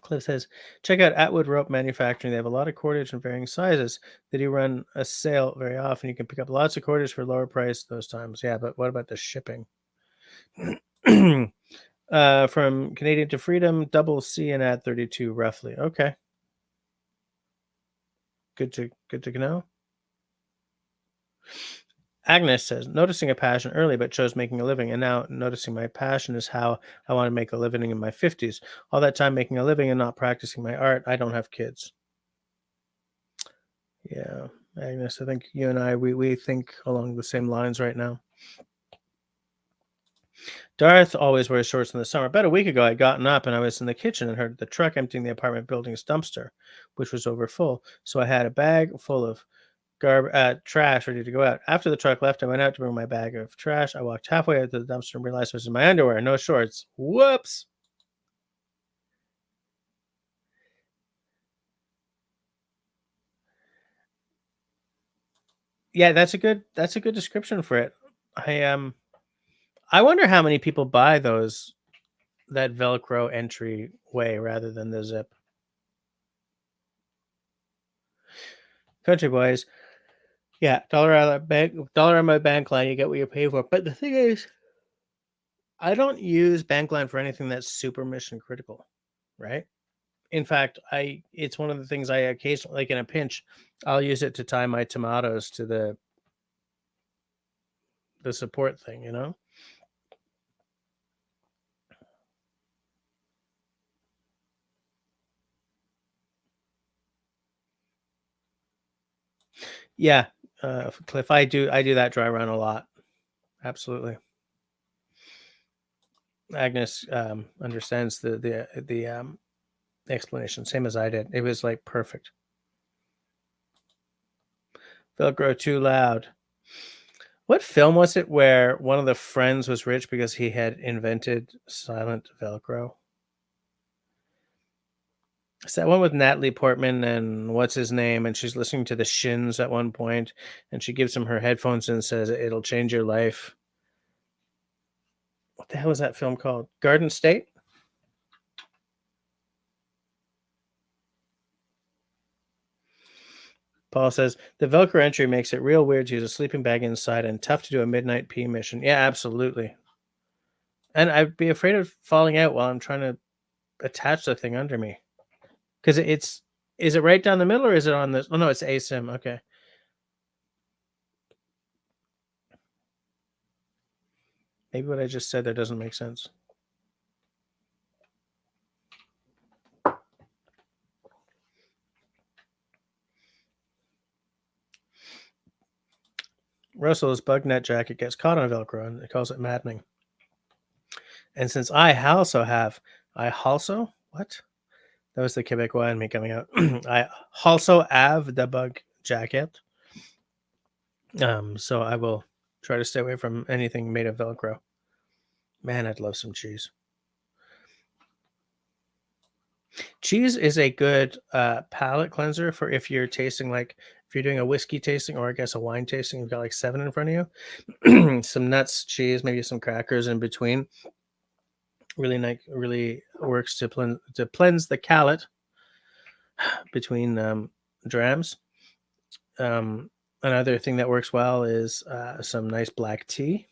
Cliff says, check out Atwood Rope Manufacturing. They have a lot of cordage in varying sizes. They do run a sale very often. You can pick up lots of cordage for a lower price those times. Yeah, but what about the shipping? From Canadian to Freedom, double C and at 32 roughly. Okay. Good to know. Agnes says, noticing a passion early, but chose making a living. And now noticing my passion is how I want to make a living in my 50s. All that time making a living and not practicing my art. I don't have kids. Yeah, Agnes, I think you and I, we think along the same lines right now. Darth always wears shorts in the summer. About a week ago, I'd gotten up and I was in the kitchen and heard the truck emptying the apartment building's dumpster, which was over full. So I had a bag full of trash ready to go out. After the truck left, I went out to bring my bag of trash. I walked halfway out to the dumpster and realized I was in my underwear, no shorts. Whoops. Yeah, that's a good description for it. I wonder how many people buy that Velcro entry way rather than the zip. Country boys, yeah, dollar on my bank line, you get what you pay for. But the thing is, I don't use Bankline for anything that's super mission critical, right? In fact, it's one of the things I occasionally, like in a pinch, I'll use it to tie my tomatoes to the support thing, you know? Yeah, Cliff, I do that dry run a lot. Absolutely. Agnes understands the explanation, same as I did. It was like perfect. Velcro too loud. What film was it where one of the friends was rich because he had invented silent Velcro? It's that one with Natalie Portman and what's his name, and she's listening to the Shins at one point, and she gives him her headphones and says, "It'll change your life." What the hell is that film called? Garden State? Paul says, the Velcro entry makes it real weird to use a sleeping bag inside and tough to do a midnight pee mission. Yeah, absolutely. And I'd be afraid of falling out while I'm trying to attach the thing under me. Because is it right down the middle or is it on this? Oh, no, it's ASIM. Okay. Maybe what I just said there doesn't make sense. Russell's bug net jacket gets caught on Velcro and it calls it maddening. And since I also, what? That was the Quebecois in me coming out. I also have the bug jacket. So I will try to stay away from anything made of Velcro. Man, I'd love some cheese. Cheese is a good palate cleanser for if you're tasting, like if you're doing a whiskey tasting or I guess a wine tasting, you've got like 7 in front of you. Some nuts, cheese, maybe some crackers in between. Really nice, really works to cleanse the palate between drams. Another thing that works well is some nice black tea.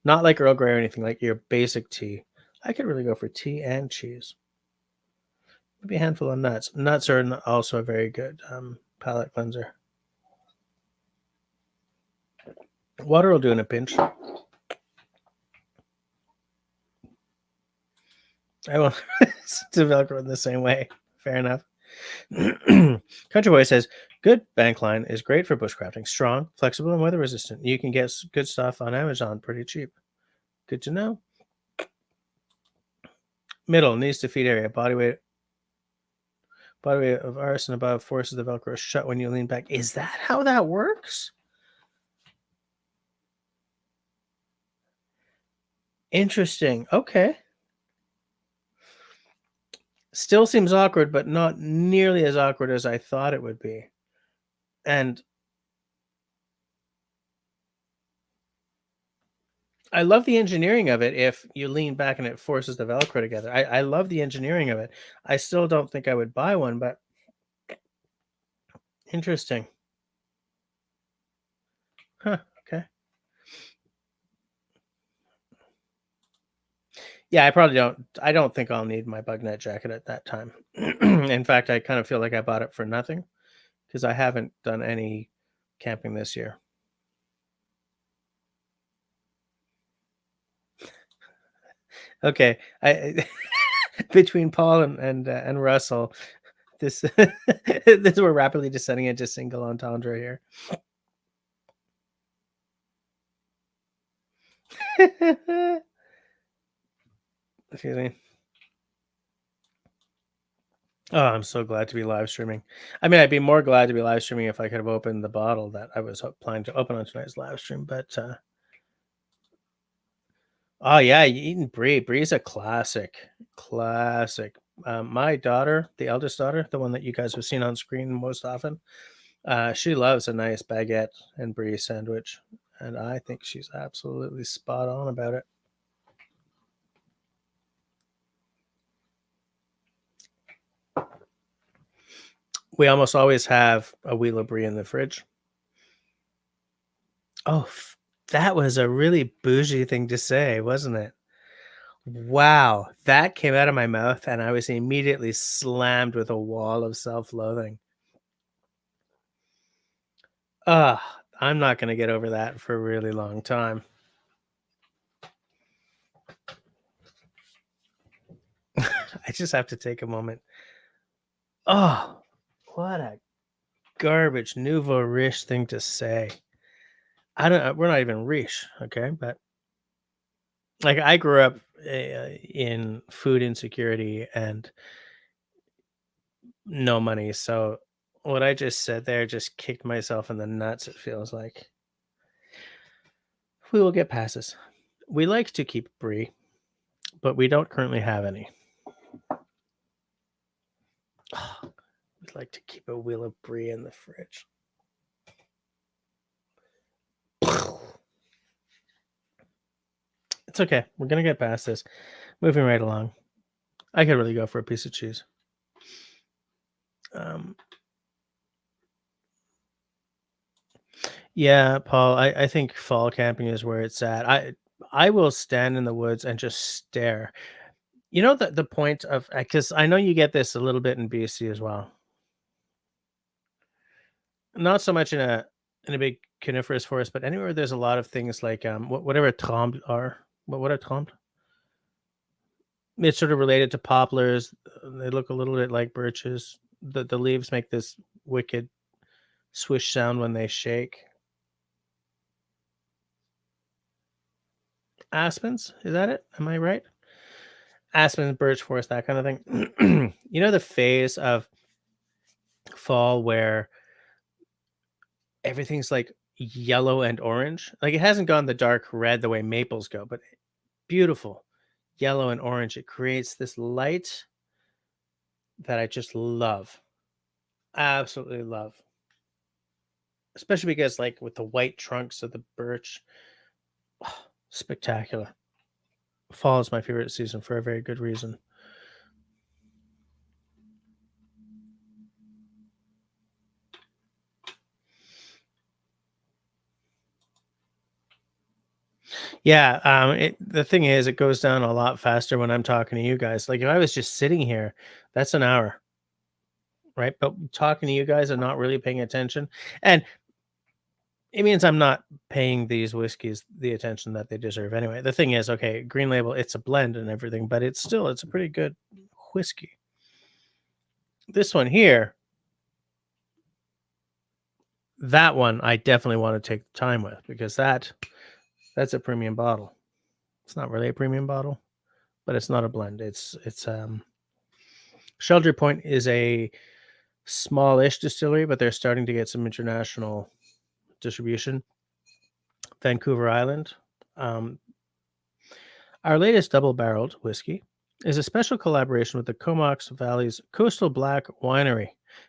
Not like Earl Grey or anything, like your basic tea, I could really go for tea and cheese. Maybe a handful of nuts. Nuts are also a very good palate cleanser. Water will do in a pinch. I won't to Velcro in the same way. Fair enough. Country Boy says, good bank line is great for bushcrafting. Strong, flexible, and weather resistant. You can get good stuff on Amazon pretty cheap. Good to know. Middle needs to feed area. Body weight of arse and above forces the Velcro shut when you lean back. Is that how that works? Interesting. Okay. Still seems awkward, but not nearly as awkward as I thought it would be. And I love the engineering of it if you lean back and it forces the Velcro together. I love the engineering of it. I still don't think I would buy one, but interesting. Huh, okay. Yeah, I don't think I'll need my bug net jacket at that time. In fact, I kind of feel like I bought it for nothing because I haven't done any camping this year. Okay, I between Paul and Russell, this this we're rapidly descending into single entendre here. Excuse me. Oh, I'm so glad to be live streaming. I mean, I'd be more glad to be live streaming if I could have opened the bottle that I was planning to open on tonight's live stream. But oh yeah, you eating brie. Brie's a classic, classic. My daughter, the eldest daughter, the one that you guys have seen on screen most often, she loves a nice baguette and brie sandwich, and I think she's absolutely spot on about it. We almost always have a wheel of brie in the fridge. Oh, that was a really bougie thing to say, wasn't it? Wow, that came out of my mouth, and I was immediately slammed with a wall of self-loathing. Ugh, I'm not gonna get over that for a really long time. I just have to take a moment. Oh, what a garbage nouveau riche thing to say. I don't. We're not even riche, okay? But like, I grew up in food insecurity and no money, so what I just said there just kicked myself in the nuts. It feels like we will get passes. We like to keep brie, but we don't currently have any. Oh, we'd like to keep a wheel of brie in the fridge. It's okay. We're gonna get past this. Moving right along. I could really go for a piece of cheese. Um, yeah, Paul. I think fall camping is where it's at. I will stand in the woods and just stare. You know the point of because I know you get this a little bit in BC as well. Not so much in a big coniferous forest, but anywhere there's a lot of things like whatever trombe are. What are trombe? It's sort of related to poplars. They look a little bit like birches. The leaves make this wicked swish sound when they shake. Aspens, is that it? Am I right? Aspens, birch forest, that kind of thing. You know the phase of fall where everything's like yellow and orange? Like it hasn't gone the dark red the way maples go, but beautiful yellow and orange. It creates this light that I just love. Absolutely love. Especially because like with the white trunks of the birch, spectacular. Fall is my favorite season for a very good reason. Yeah, the thing is, it goes down a lot faster when I'm talking to you guys. Like, if I was just sitting here, that's an hour, right? But talking to you guys and not really paying attention, and it means I'm not paying these whiskeys the attention that they deserve anyway. The thing is, okay, Green Label, it's a blend and everything, but it's a pretty good whiskey. This one here, that one I definitely want to take time with, because that's a premium bottle. It's not really a premium bottle, but it's not a blend. It's Shelter Point is a smallish distillery, but they're starting to get some international distribution. Vancouver Island. Um, our latest double-barreled whiskey is a special collaboration with the Comox Valley's Coastal Black Winery.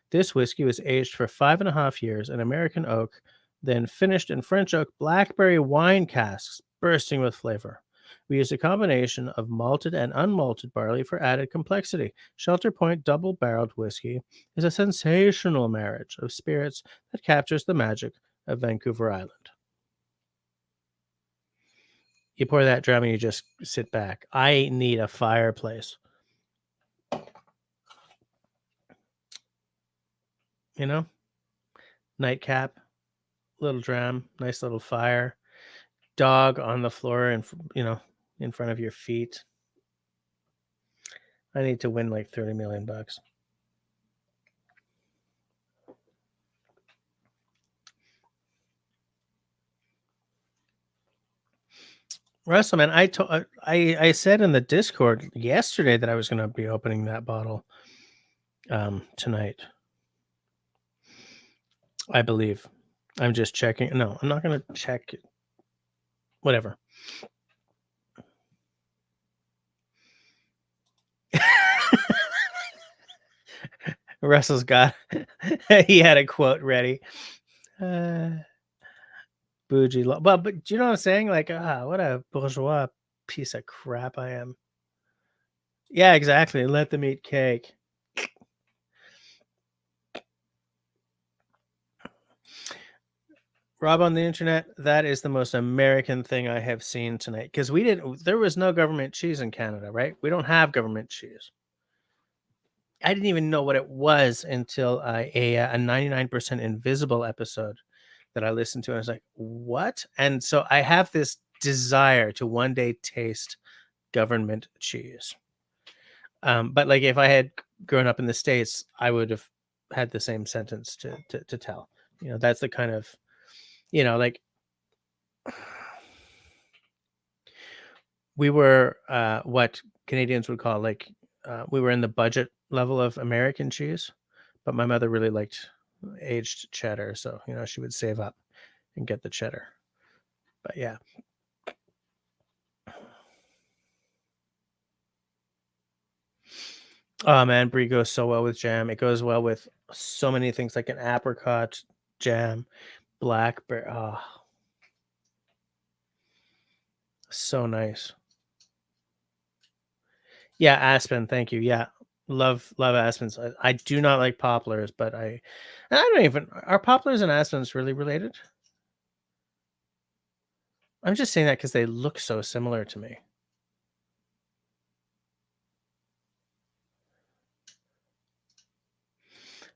This whiskey was aged for 5.5 years in American oak, then finished in French oak blackberry wine casks, bursting with flavor. We used a combination of malted and unmalted barley for added complexity. Shelter Point Double Barreled Whiskey is a sensational marriage of spirits that captures the magic of Vancouver Island. You pour that dram and you just sit back. I need a fireplace. You know, nightcap, little dram, nice little fire, dog on the floor, and in front of your feet. I need to win like $30 million. Russell, man, I said in the Discord yesterday that I was going to be opening that bottle tonight. I believe. I'm just checking. No, I'm not going to check. Whatever. Russell's got. He had a quote ready. Bougie. But do you know what I'm saying? Like, what a bourgeois piece of crap I am. Yeah, exactly. Let them eat cake. Rob on the internet, that is the most American thing I have seen tonight. Because there was no government cheese in Canada, right? We don't have government cheese. I didn't even know what it was until a 99% Invisible episode that I listened to. And I was like, what? And so I have this desire to one day taste government cheese. But like, if I had grown up in the States, I would have had the same sentence to tell. That's the kind of, like, we were what Canadians would call, like, we were in the budget level of American cheese, but my mother really liked aged cheddar, so she would save up and get the cheddar. But yeah. Oh man, brie goes so well with jam. It goes well with so many things, like an apricot jam, blackberry. Oh, so nice. Yeah, aspen. Thank you. Yeah, love aspens. I do not like poplars, but I don't even. Are poplars and aspens really related? I'm just saying that because they look so similar to me.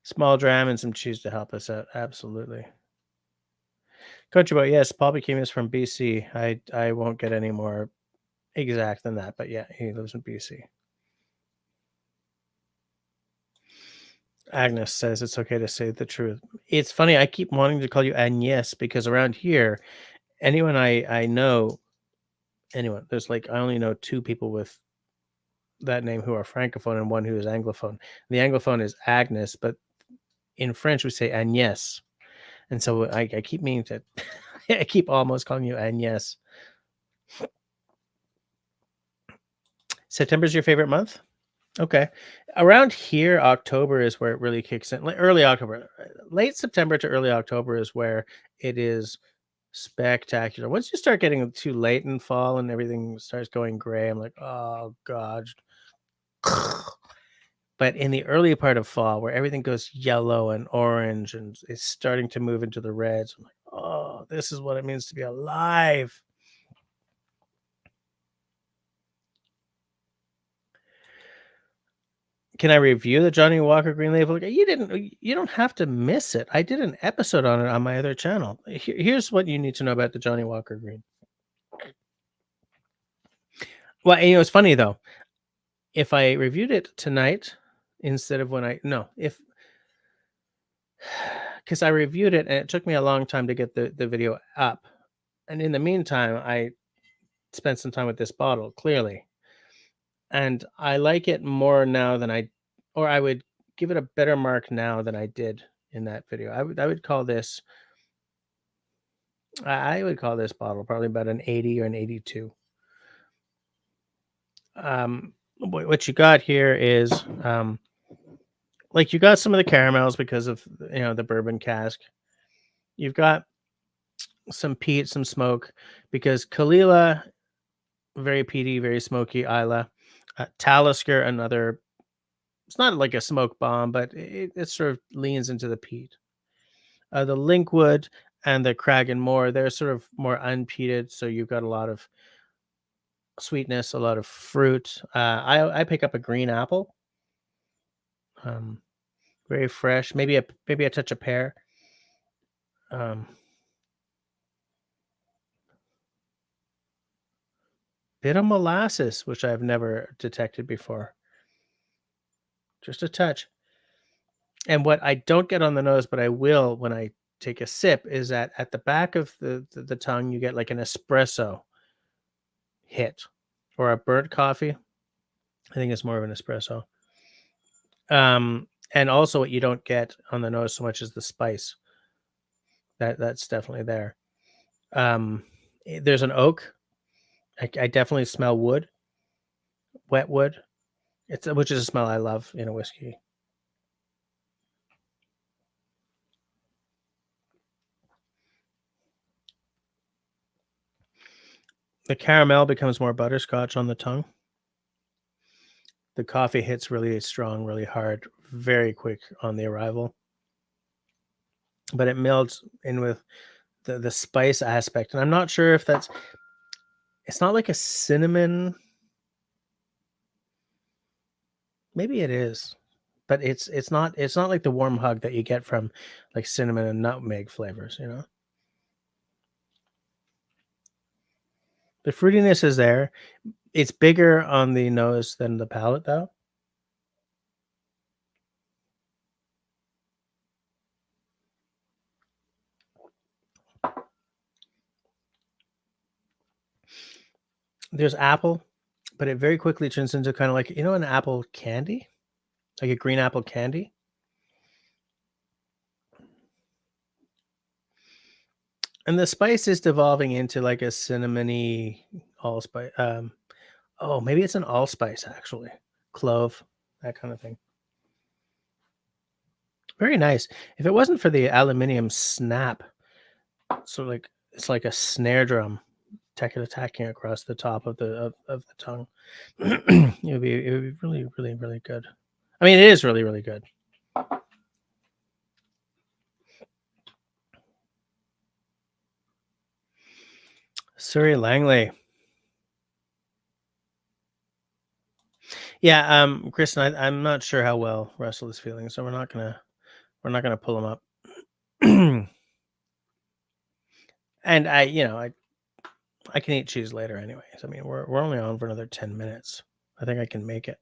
Small dram and some cheese to help us out. Absolutely. Country boy, yes, Paul became is from BC. I won't get any more exact than that, but yeah, he lives in BC. Agnes says it's okay to say the truth. It's funny, I keep wanting to call you Agnes because around here, anyone I know, there's like, I only know 2 people with that name who are francophone and one who is anglophone. The anglophone is Agnes, but in French we say Agnès. And so I keep meaning to I keep almost calling you Agnes. September's your favorite month? Okay. Around here, October is where it really kicks in. Early October. Late September to early October is where it is spectacular. Once you start getting too late in fall and everything starts going gray, I'm like, oh god. But in the early part of fall, where everything goes yellow and orange and it's starting to move into the reds, I'm like, oh, this is what it means to be alive. Can I review the Johnny Walker Green Label? You don't have to miss it. I did an episode on it on my other channel. Here's what you need to know about the Johnny Walker Green. Well, and, it's funny though. If I reviewed it tonight instead of when because I reviewed it and it took me a long time to get the video up. And in the meantime, I spent some time with this bottle, clearly. And I like it more now than I would give it a better mark now than I did in that video. I would call this I would call this bottle probably about an 80 or an 82. What you got here is like you got some of the caramels because of the bourbon cask. You've got some peat, some smoke because Kalila, very peaty, very smoky. Isla, Talisker, another. It's not like a smoke bomb, but it sort of leans into the peat. The Linkwood and the Crag and Moor, they're sort of more unpeated, so you've got a lot of sweetness, a lot of fruit. I pick up a green apple, very fresh. Maybe a touch of pear. Bit of molasses, which I've never detected before. Just a touch. And what I don't get on the nose, but I will when I take a sip, is that at the back of the tongue, you get like an espresso hit or a burnt coffee. I think it's more of an espresso. And also what you don't get on the nose so much is the spice. That's definitely there. There's an oak. I definitely smell wood, wet wood. Which is a smell I love in a whiskey. The caramel becomes more butterscotch on the tongue. The coffee hits really strong, really hard, very quick on the arrival. But it melds in with the spice aspect. And I'm not sure if it's not like a cinnamon. Maybe it is. But it's not like the warm hug that you get from like cinnamon and nutmeg flavors, The fruitiness is there. It's bigger on the nose than the palate, though. There's apple, but it very quickly turns into kind of like, an apple candy, like a green apple candy. And the spice is devolving into like a cinnamony allspice. Oh, maybe it's an allspice actually, clove, that kind of thing. Very nice. If it wasn't for the aluminium snap, so like it's like a snare drum attacking across the top of the tongue. it would be really, really, really good. I mean, it is really, really good. Surrey Langley. Yeah, Kristen, I'm not sure how well Russell is feeling, so we're not gonna pull him up. And I can eat cheese later anyways. I mean, we're only on for another 10 minutes. I think I can make it.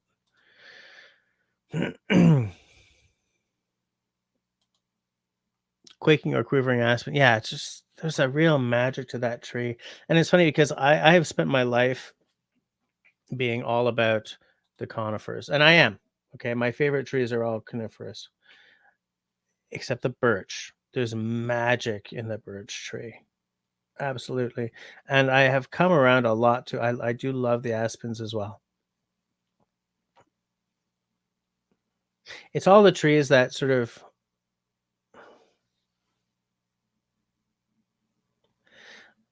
Quaking or quivering aspen. Yeah, it's just there's a real magic to that tree. And it's funny because I have spent my life being all about the conifers. And I am. Okay. My favorite trees are all coniferous. Except the birch. There's magic in the birch tree. Absolutely. And I have come around a lot to I do love the aspens as well. It's all the trees that sort of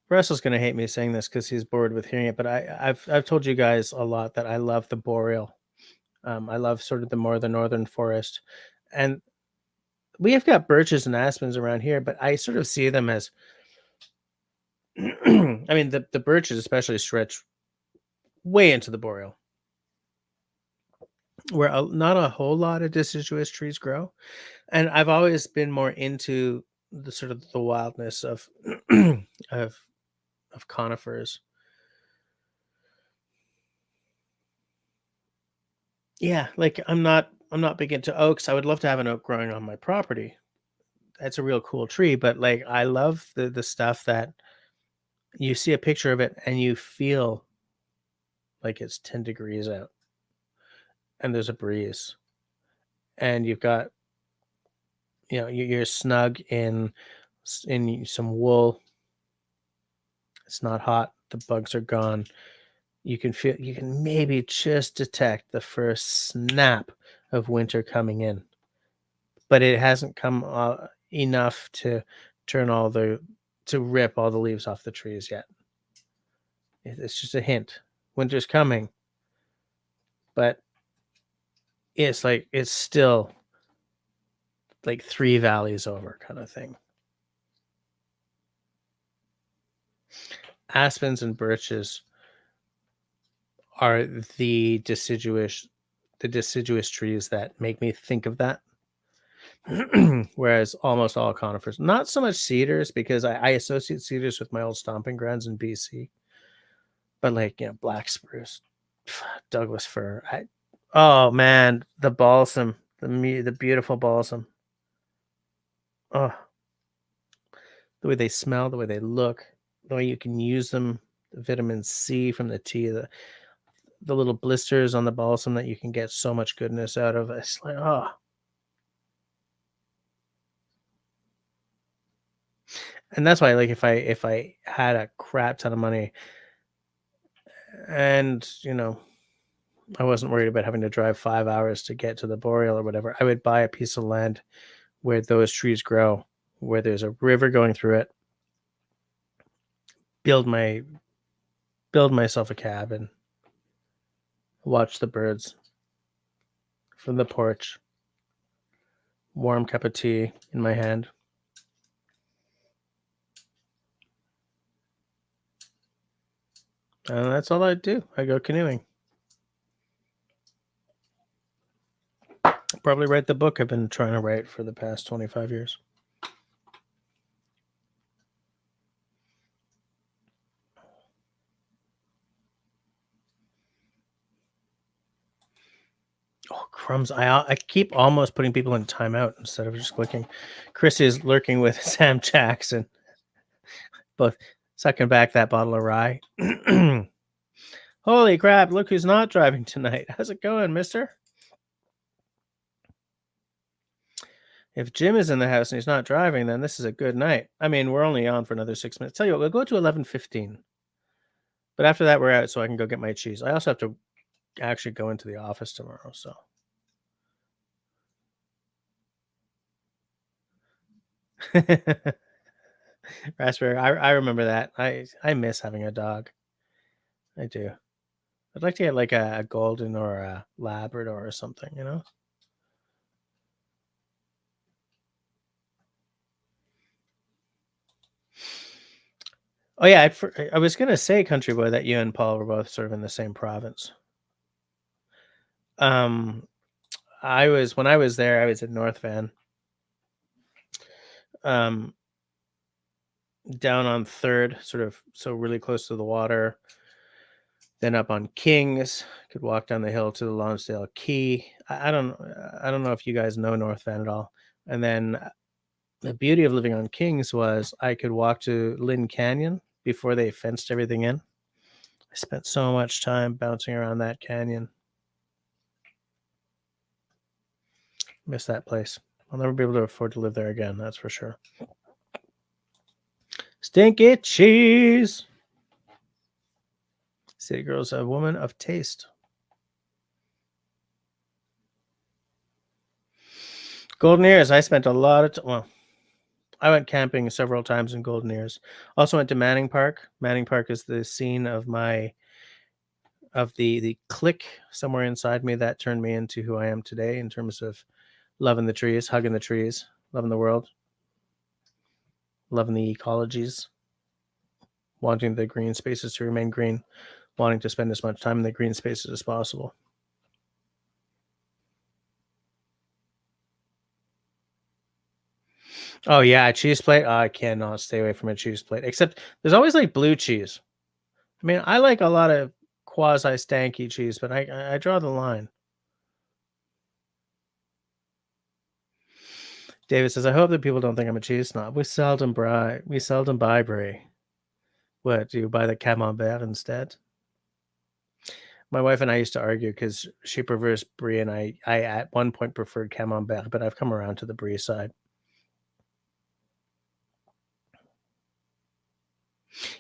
Russell's gonna hate me saying this because he's bored with hearing it, but I've told you guys a lot that I love the boreal. I love sort of the northern forest, and we have got birches and aspens around here, but I sort of see them as, I mean, the birches especially stretch way into the boreal. where not a whole lot of deciduous trees grow. And I've always been more into the sort of the wildness of of conifers. Yeah, like I'm not big into oaks. I would love to have an oak growing on my property. That's a real cool tree, but like I love the stuff that you see a picture of it and you feel like it's 10 degrees out and there's a breeze and you've got, you're snug in some wool. It's not hot. The bugs are gone. You can maybe just detect the first snap of winter coming in, but it hasn't come enough to turn to rip all the leaves off the trees yet. It's just a hint. Winter's coming, but it's still like three valleys over kind of thing. Aspens and birches are the deciduous trees that make me think of that. Whereas almost all conifers, not so much cedars, because I associate cedars with my old stomping grounds in BC, but like, black spruce, Douglas fir. Oh man, the balsam, the beautiful balsam. Oh, the way they smell, the way they look, the way you can use them, the vitamin C from the tea, the little blisters on the balsam that you can get so much goodness out of. It's like, oh. And that's why, like, if I had a crap ton of money and, I wasn't worried about having to drive 5 hours to get to the boreal or whatever, I would buy a piece of land where those trees grow, where there's a river going through it, build myself a cabin, watch the birds from the porch, warm cup of tea in my hand. And that's all I do. I go canoeing. Probably write the book I've been trying to write for the past 25 years. Oh, crumbs. I keep almost putting people in timeout instead of just clicking. Chris is lurking with Sam Jackson, both sucking back that bottle of rye. Holy crap, look who's not driving tonight. How's it going, mister? If Jim is in the house and he's not driving, then this is a good night. I mean, we're only on for another 6 minutes. Tell you what, we'll go to 11:15. But after that, we're out so I can go get my cheese. I also have to actually go into the office tomorrow, so. Raspberry, I remember that. I miss having a dog. I do. I'd like to get like a golden or a Labrador or something, Oh yeah, I was gonna say, Country Boy, that you and Paul were both sort of in the same province. Um, when I was there, I was in North Van. Down on Third, sort of, so really close to the water. Then up on Kings, could walk down the hill to the Lonsdale Quay. I don't know if you guys know North Van at all. And then the beauty of living on Kings was I could walk to Lynn Canyon before they fenced everything in. I spent so much time bouncing around that canyon. Miss that place. I'll never be able to afford to live there again, that's for sure. Stinky cheese. City Girl's a woman of taste. Golden Ears. I spent a lot of time. Well, I went camping several times in Golden Ears. Also went to Manning Park. Manning Park is the scene of the click somewhere inside me that turned me into who I am today in terms of loving the trees, hugging the trees, loving the world, loving the ecologies, wanting the green spaces to remain green, wanting to spend as much time in the green spaces as possible. Oh yeah, cheese plate. Oh, I cannot stay away from a cheese plate. Except there's always like blue cheese. I mean, I like a lot of quasi stanky cheese, but I draw the line. David says, I hope that people don't think I'm a cheese snob. We seldom buy brie. What, do you buy the camembert instead? My wife and I used to argue because she prefers brie, and I at one point preferred camembert, but I've come around to the brie side.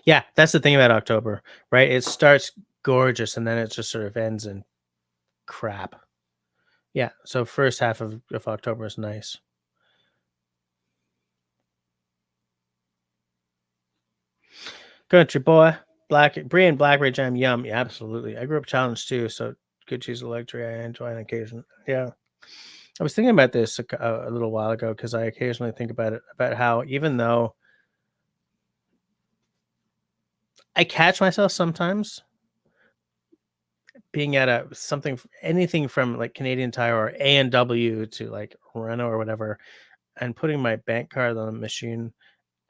Yeah, that's the thing about October, right? It starts gorgeous and then it just sort of ends in crap. Yeah, so first half of October is nice. Country boy, brie and blackberry jam, yum. Yeah, absolutely. I grew up challenged too, so good cheese and luxury I enjoy on occasion. Yeah. I was thinking about this a little while ago because I occasionally think about it, about how even though I catch myself sometimes being at anything from like Canadian Tire or A&W to like Renault or whatever, and putting my bank card on the machine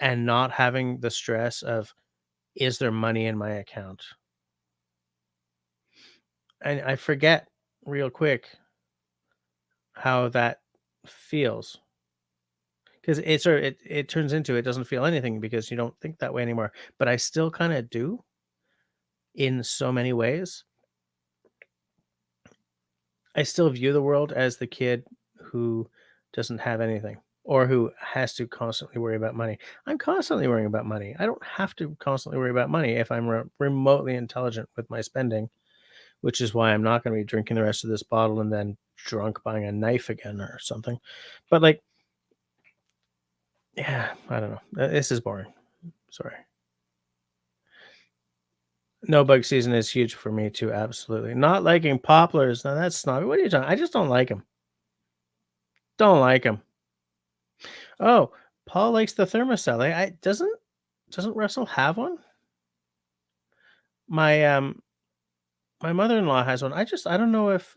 and not having the stress of, is there money in my account? And I forget real quick how that feels, because it turns into, it doesn't feel anything because you don't think that way anymore. But I still kind of do in so many ways. I still view the world as the kid who doesn't have anything or who has to constantly worry about money. I'm constantly worrying about money. I don't have to constantly worry about money if I'm remotely intelligent with my spending, which is why I'm not going to be drinking the rest of this bottle and then drunk buying a knife again or something. But like, yeah, I don't know. This is boring. Sorry. No, bug season is huge for me too. Absolutely. Not liking poplars. Now that's snobby. What are you talking? I just don't like them. Don't like them. Oh, Paul likes the thermostat. I doesn't Russell have one? My my mother-in-law has one. I don't know if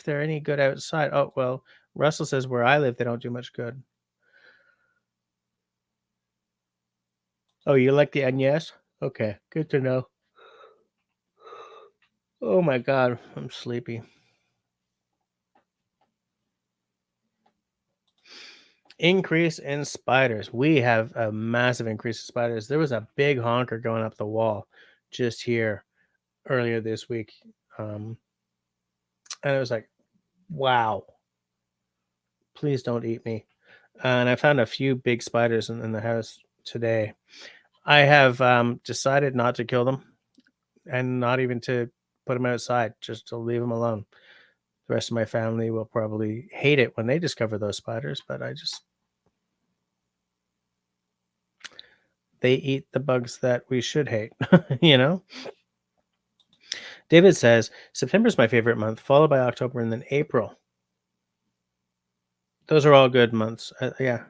they're any good outside. Oh well, Russell says where I live they don't do much good. Oh, you like the Agnes? Okay, good to know. Oh my god, I'm sleepy. Increase in spiders. We have a massive increase in spiders. There was a big honker going up the wall just here earlier this week. Um, and it was like, wow, please don't eat me. And I found a few big spiders in the house today. I have decided not to kill them and not even to put them outside, just to leave them alone. The rest of my family will probably hate it when they discover those spiders, but they eat the bugs that we should hate, you know? David says September is my favorite month, followed by October and then April. Those are all good months. Yeah,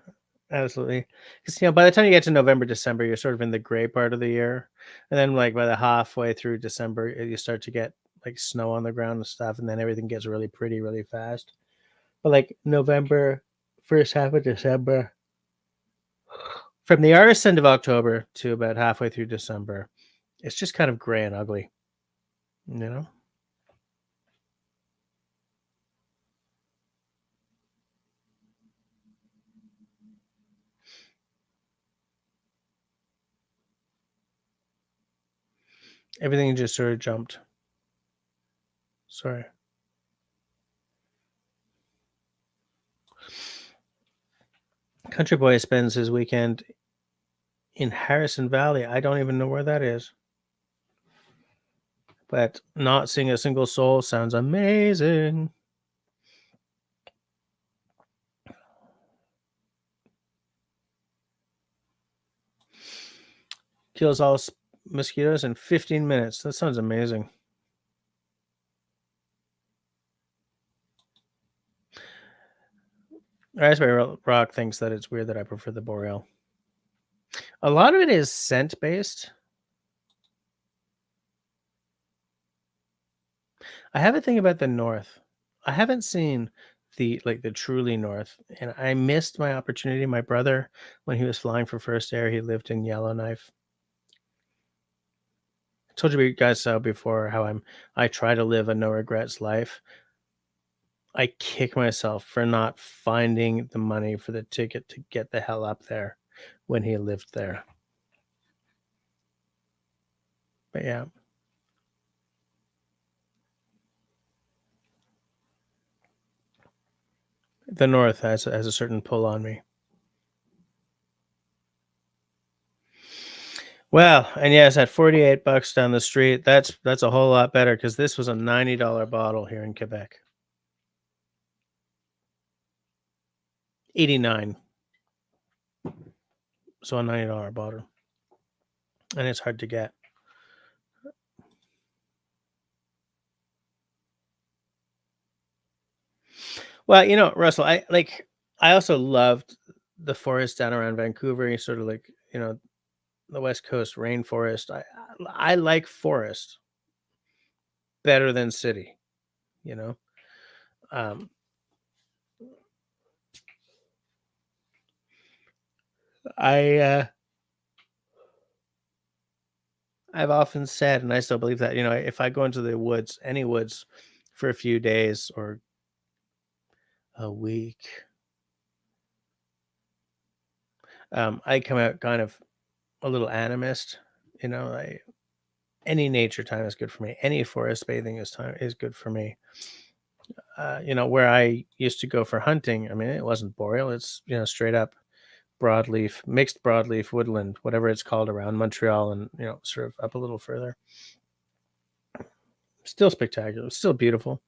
absolutely. Because by the time you get to November, December, you're sort of in the gray part of the year, and then like by the halfway through December, you start to get like snow on the ground and stuff, and then everything gets really pretty really fast. But like November, first half of December, from the artist's end of October to about halfway through December, it's just kind of gray and ugly. You know, everything just sort of jumped. Sorry. Country Boy spends his weekend in Harrison Valley. I don't even know where that is. But not seeing a single soul sounds amazing. Kills all mosquitoes in 15 minutes. That sounds amazing. Raspberry Rock thinks that it's weird that I prefer the Boreal. A lot of it is scent based. I have a thing about the North. I haven't seen the truly north, and I missed my opportunity. My brother, when he was flying for First Air, he lived in Yellowknife. I told you guys so before how I try to live a no regrets life. I kick myself for not finding the money for the ticket to get the hell up there when he lived there. But yeah. The north has a certain pull on me. Well, and yes, at $48 down the street, that's a whole lot better because this was a $90 bottle here in Quebec. 89. So a $90 bottle. And it's hard to get. Well, Russell, I also loved the forest down around Vancouver, sort of like, the West Coast rainforest. I like forest better than city, you know. Um, I I've often said, and I still believe that, if I go into the woods, any woods, for a few days or a week, I come out kind of a little animist. Any nature time is good for me. Any forest bathing is good for me. Where I used to go for hunting, I mean, it wasn't boreal. It's straight up broadleaf, mixed broadleaf woodland, whatever it's called around Montreal, and sort of up a little further. Still spectacular. Still beautiful.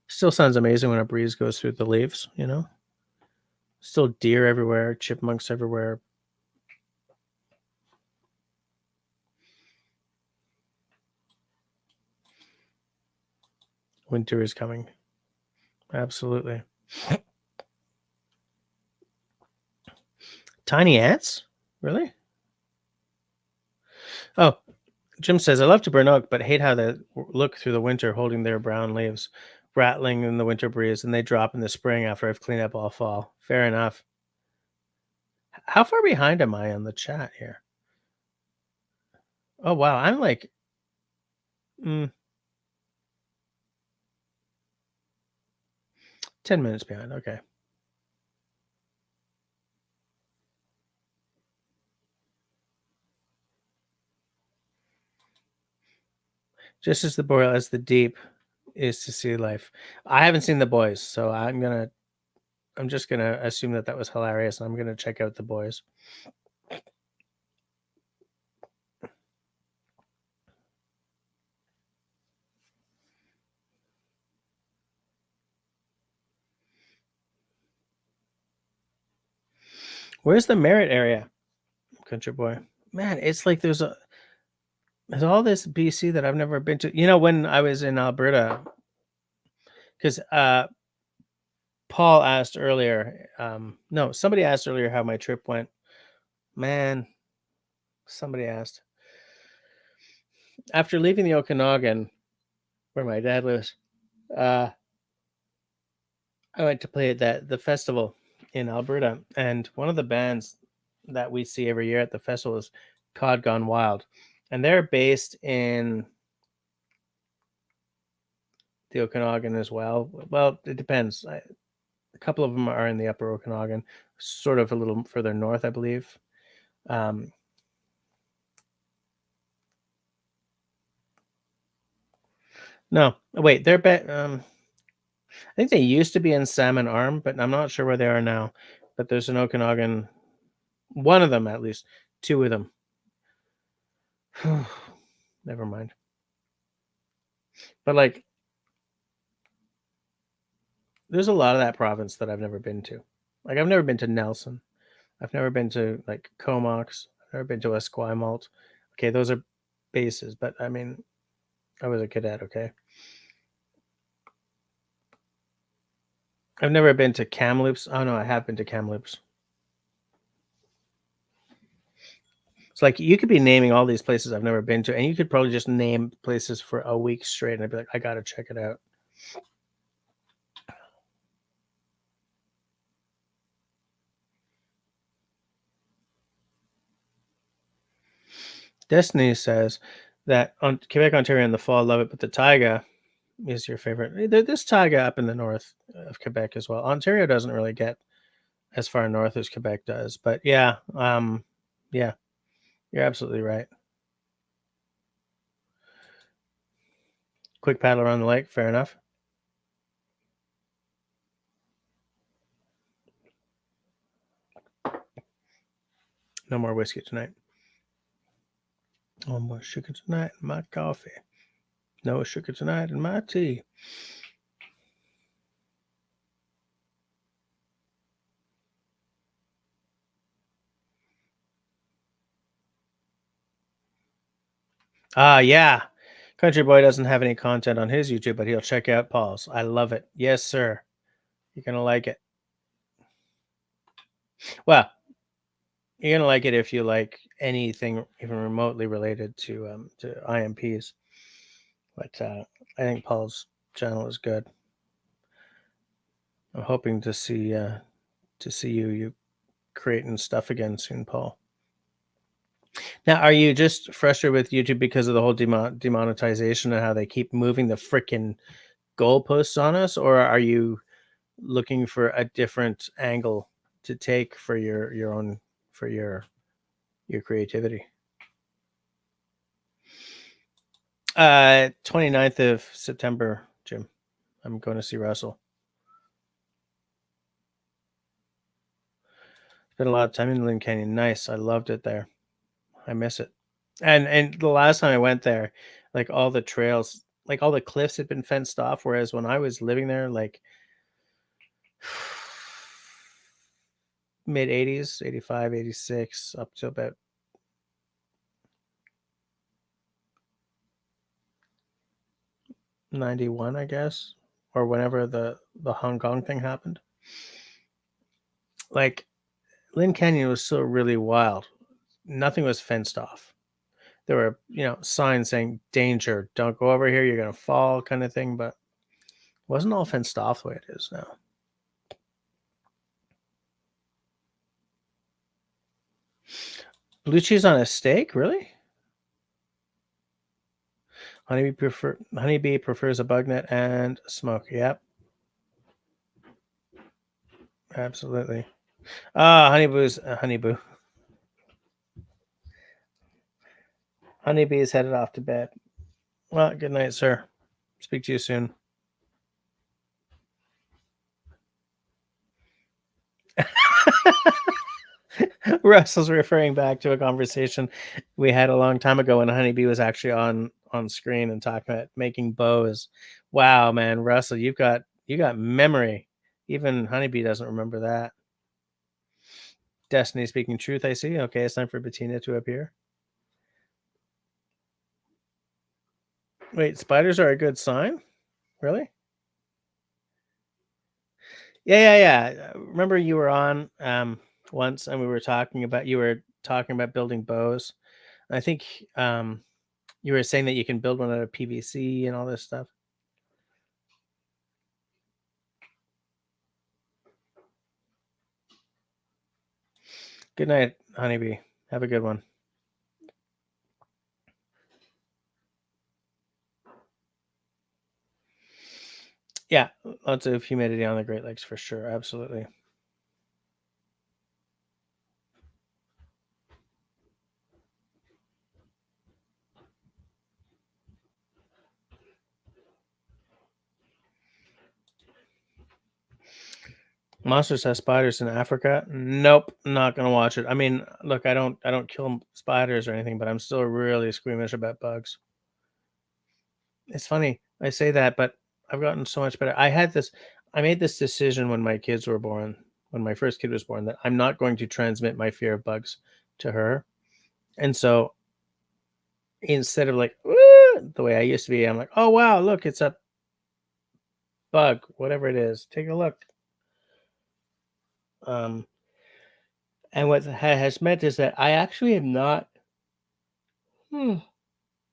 Still sounds amazing when a breeze goes through the leaves. Still deer everywhere, chipmunks everywhere. Winter is coming. Absolutely. Tiny ants? Really? Oh, Jim says, I love to burn oak, but hate how they look through the winter holding their brown leaves, rattling in the winter breeze, and they drop in the spring after I've cleaned up all fall. Fair enough. How far behind am I on the chat here? Oh, wow. I'm like 10 minutes behind. Okay. Just as the boreal as the deep is to sea life. I haven't seen The Boys, so I'm just gonna assume that was hilarious, and I'm gonna check out The Boys. Where's the Merritt area, country boy? Man, it's like there's all this BC that I've never been to. When I was in Alberta, because Paul asked earlier, no, somebody asked earlier how my trip went. Man, somebody asked. After leaving the Okanagan, where my dad lives, I went to play at the festival in Alberta, and one of the bands that we see every year at the festival is Cod Gone Wild, and they're based in the Okanagan as well. Well, it depends. A couple of them are in the Upper Okanagan, sort of a little further north, I believe. No, wait, they're I think they used to be in Salmon Arm, but I'm not sure where they are now. But there's an Okanagan, one of them at least, two of them. Never mind. But there's a lot of that province that I've never been to. I've never been to Nelson. I've never been to Comox. I've never been to Esquimalt. Okay, those are bases, but I mean, I was a cadet. Okay. I've never been to Kamloops. Oh no, I have been to Kamloops. It's you could be naming all these places I've never been to, and you could probably just name places for a week straight, and I'd be like, I gotta check it out. Destiny says that on Quebec, Ontario in the fall, love it, but the taiga is your favorite. There's taiga up in the north of Quebec as well. Ontario doesn't really get as far north as Quebec does, but yeah, yeah, you're absolutely right. Quick paddle around the lake, fair enough. No more whiskey tonight. No more sugar tonight in my coffee. No sugar tonight in my tea. Yeah. Country Boy doesn't have any content on his YouTube, but he'll check out Paul's. I love it. Yes, sir. You're gonna like it. Well, you're gonna like it if you like anything even remotely related to IMPs. But I think Paul's channel is good. I'm hoping to see you creating stuff again soon, Paul. Now, are you just frustrated with YouTube because of the whole demonetization and how they keep moving the freaking goalposts on us, or are you looking for a different angle to take for your own for your creativity? 29th of September, Jim. I'm going to see Russell. Spent a lot of time in Lynn Canyon. Nice. I loved it there. I miss it. And the last time I went there, like all the trails, like all the cliffs had been fenced off. Whereas when I was living there, like mid 80s, 85, 86, up to about 91, I guess, or whenever the Hong Kong thing happened. Like Lynn Canyon was still really wild. Nothing was fenced off. There were, signs saying danger, don't go over here, you're gonna fall, kind of thing, but it wasn't all fenced off the way it is now. Blue cheese on a steak, really? Honeybee prefers a bug net and smoke. Yep, absolutely. Honeybee's honeybee. Honeybee is headed off to bed. Well, good night, sir. Speak to you soon. Russell's referring back to a conversation we had a long time ago when Honeybee was actually on screen and talking about making bows. Wow, man, Russell, you got memory. Even Honeybee doesn't remember that. Destiny speaking truth, I see. Okay, it's time for Bettina to appear. Wait, spiders are a good sign? Really? Yeah. Remember you were on once and you were talking about building bows. I think you were saying that you can build one out of PVC and all this stuff. Good night, Honeybee. Have a good one. Yeah, lots of humidity on the Great Lakes for sure. Absolutely. Monsters have spiders in Africa. Nope, not gonna watch it. I mean, look, I don't kill spiders or anything, but I'm still really squeamish about bugs. It's funny I say that, but I've gotten so much better. I made this decision when my kids were born, when my first kid was born, that I'm not going to transmit my fear of bugs to her. And so instead of like the way I used to be, I'm like, oh wow, look, it's a bug, whatever it is. Take a look. Um, and what has meant is that I actually am not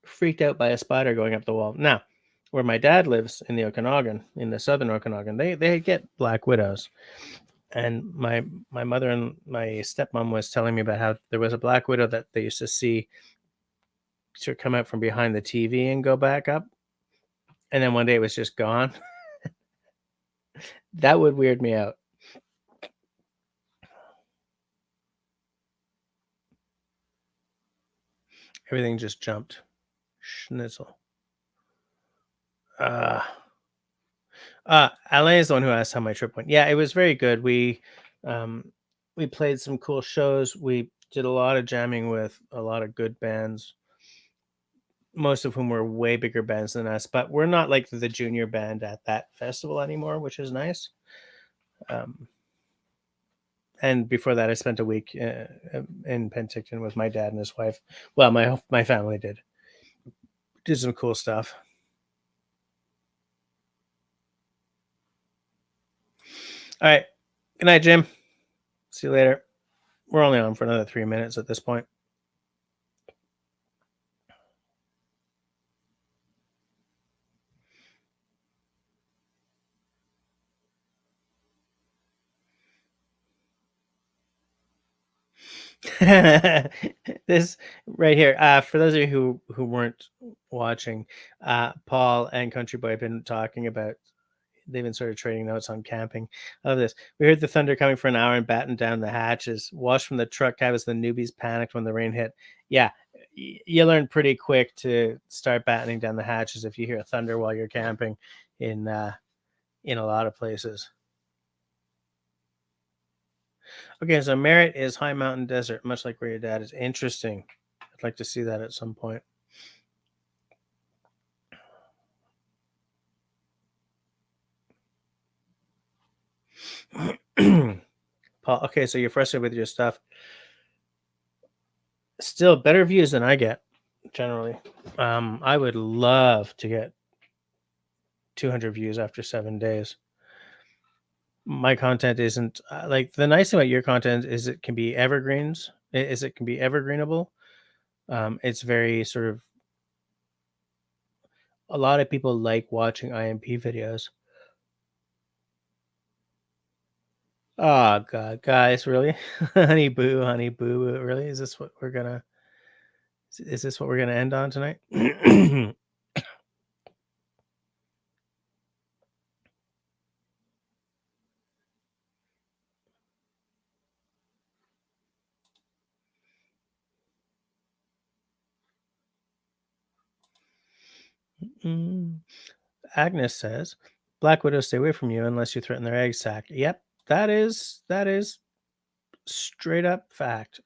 freaked out by a spider going up the wall. Now, where my dad lives in the Okanagan, in the southern Okanagan, they get black widows. And my mother and my stepmom was telling me about how there was a black widow that they used to see sort of come out from behind the TV and go back up. And then one day it was just gone. That would weird me out. Everything just jumped. Schnitzel. Uh, Alain is the one who asked how my trip went. Yeah, it was very good. Um, we played some cool shows. We did a lot of jamming with a lot of good bands, most of whom were way bigger bands than us. But we're not like the junior band at that festival anymore, which is nice. And before that, I spent a week in Penticton with my dad and his wife. Well, my family did some cool stuff. All right. Good night, Jim. See you later. We're only on for another 3 minutes at this point. This right here, for those of you who weren't watching, Paul and Country Boy have been talking about. They've been sort of trading notes on camping. I love this. We heard the thunder coming for an hour and battened down the hatches. Watched from the truck cab as the newbies panicked when the rain hit. Yeah, you learn pretty quick to start battening down the hatches if you hear thunder while you're camping in a lot of places. Okay, so Merritt is high mountain desert, much like where your dad is. Interesting. I'd like to see that at some point. Paul, okay, so you're frustrated with your stuff. Still better views than I get, generally. I would love to get 200 views after 7 days. My content isn't like the nice thing about your content is it can be evergreens. It can be evergreenable. It's very sort of a lot of people like watching IMP videos. Oh god, guys, really? Honey boo, really? Is this what we're gonna end on tonight? Agnes says, "Black widows stay away from you unless you threaten their egg sac." Yep, that is straight up fact.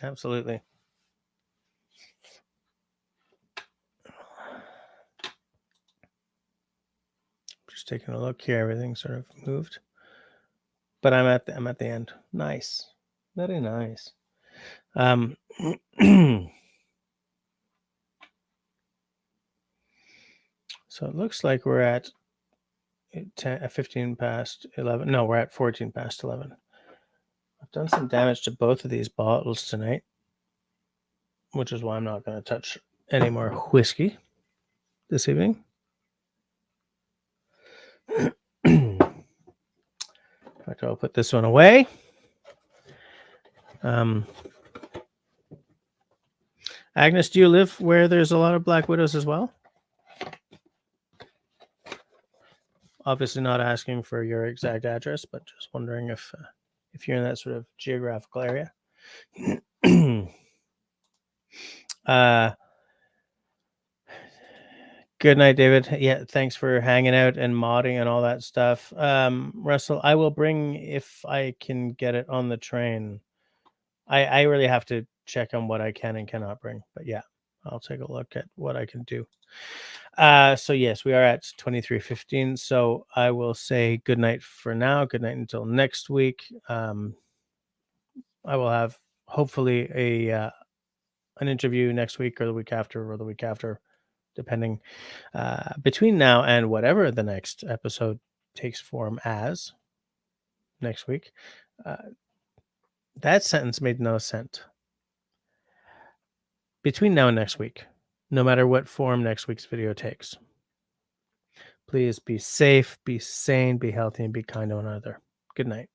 Absolutely. Just taking a look here, everything sort of moved, but I'm at the end. Nice, very nice. So it looks like we're at 15 past 11. No, we're at 14 past 11. I've done some damage to both of these bottles tonight, which is why I'm not going to touch any more whiskey this evening. In fact, I'll put this one away. Agnes, do you live where there's a lot of Black Widows as well? Obviously not asking for your exact address, but just wondering if you're in that sort of geographical area. Good night, David. Yeah, thanks for hanging out and modding and all that stuff. Russell, I will bring if I can get it on the train. I really have to check on what I can and cannot bring, but yeah, I'll take a look at what I can do. So yes, we are at 23:15. So I will say good night for now. Good night until next week. I will have hopefully an interview next week or the week after, depending between now and whatever the next episode takes form as next week. That sentence made no sense. Between now and next week, no matter what form next week's video takes, please be safe, be sane, be healthy, and be kind to one another. Good night.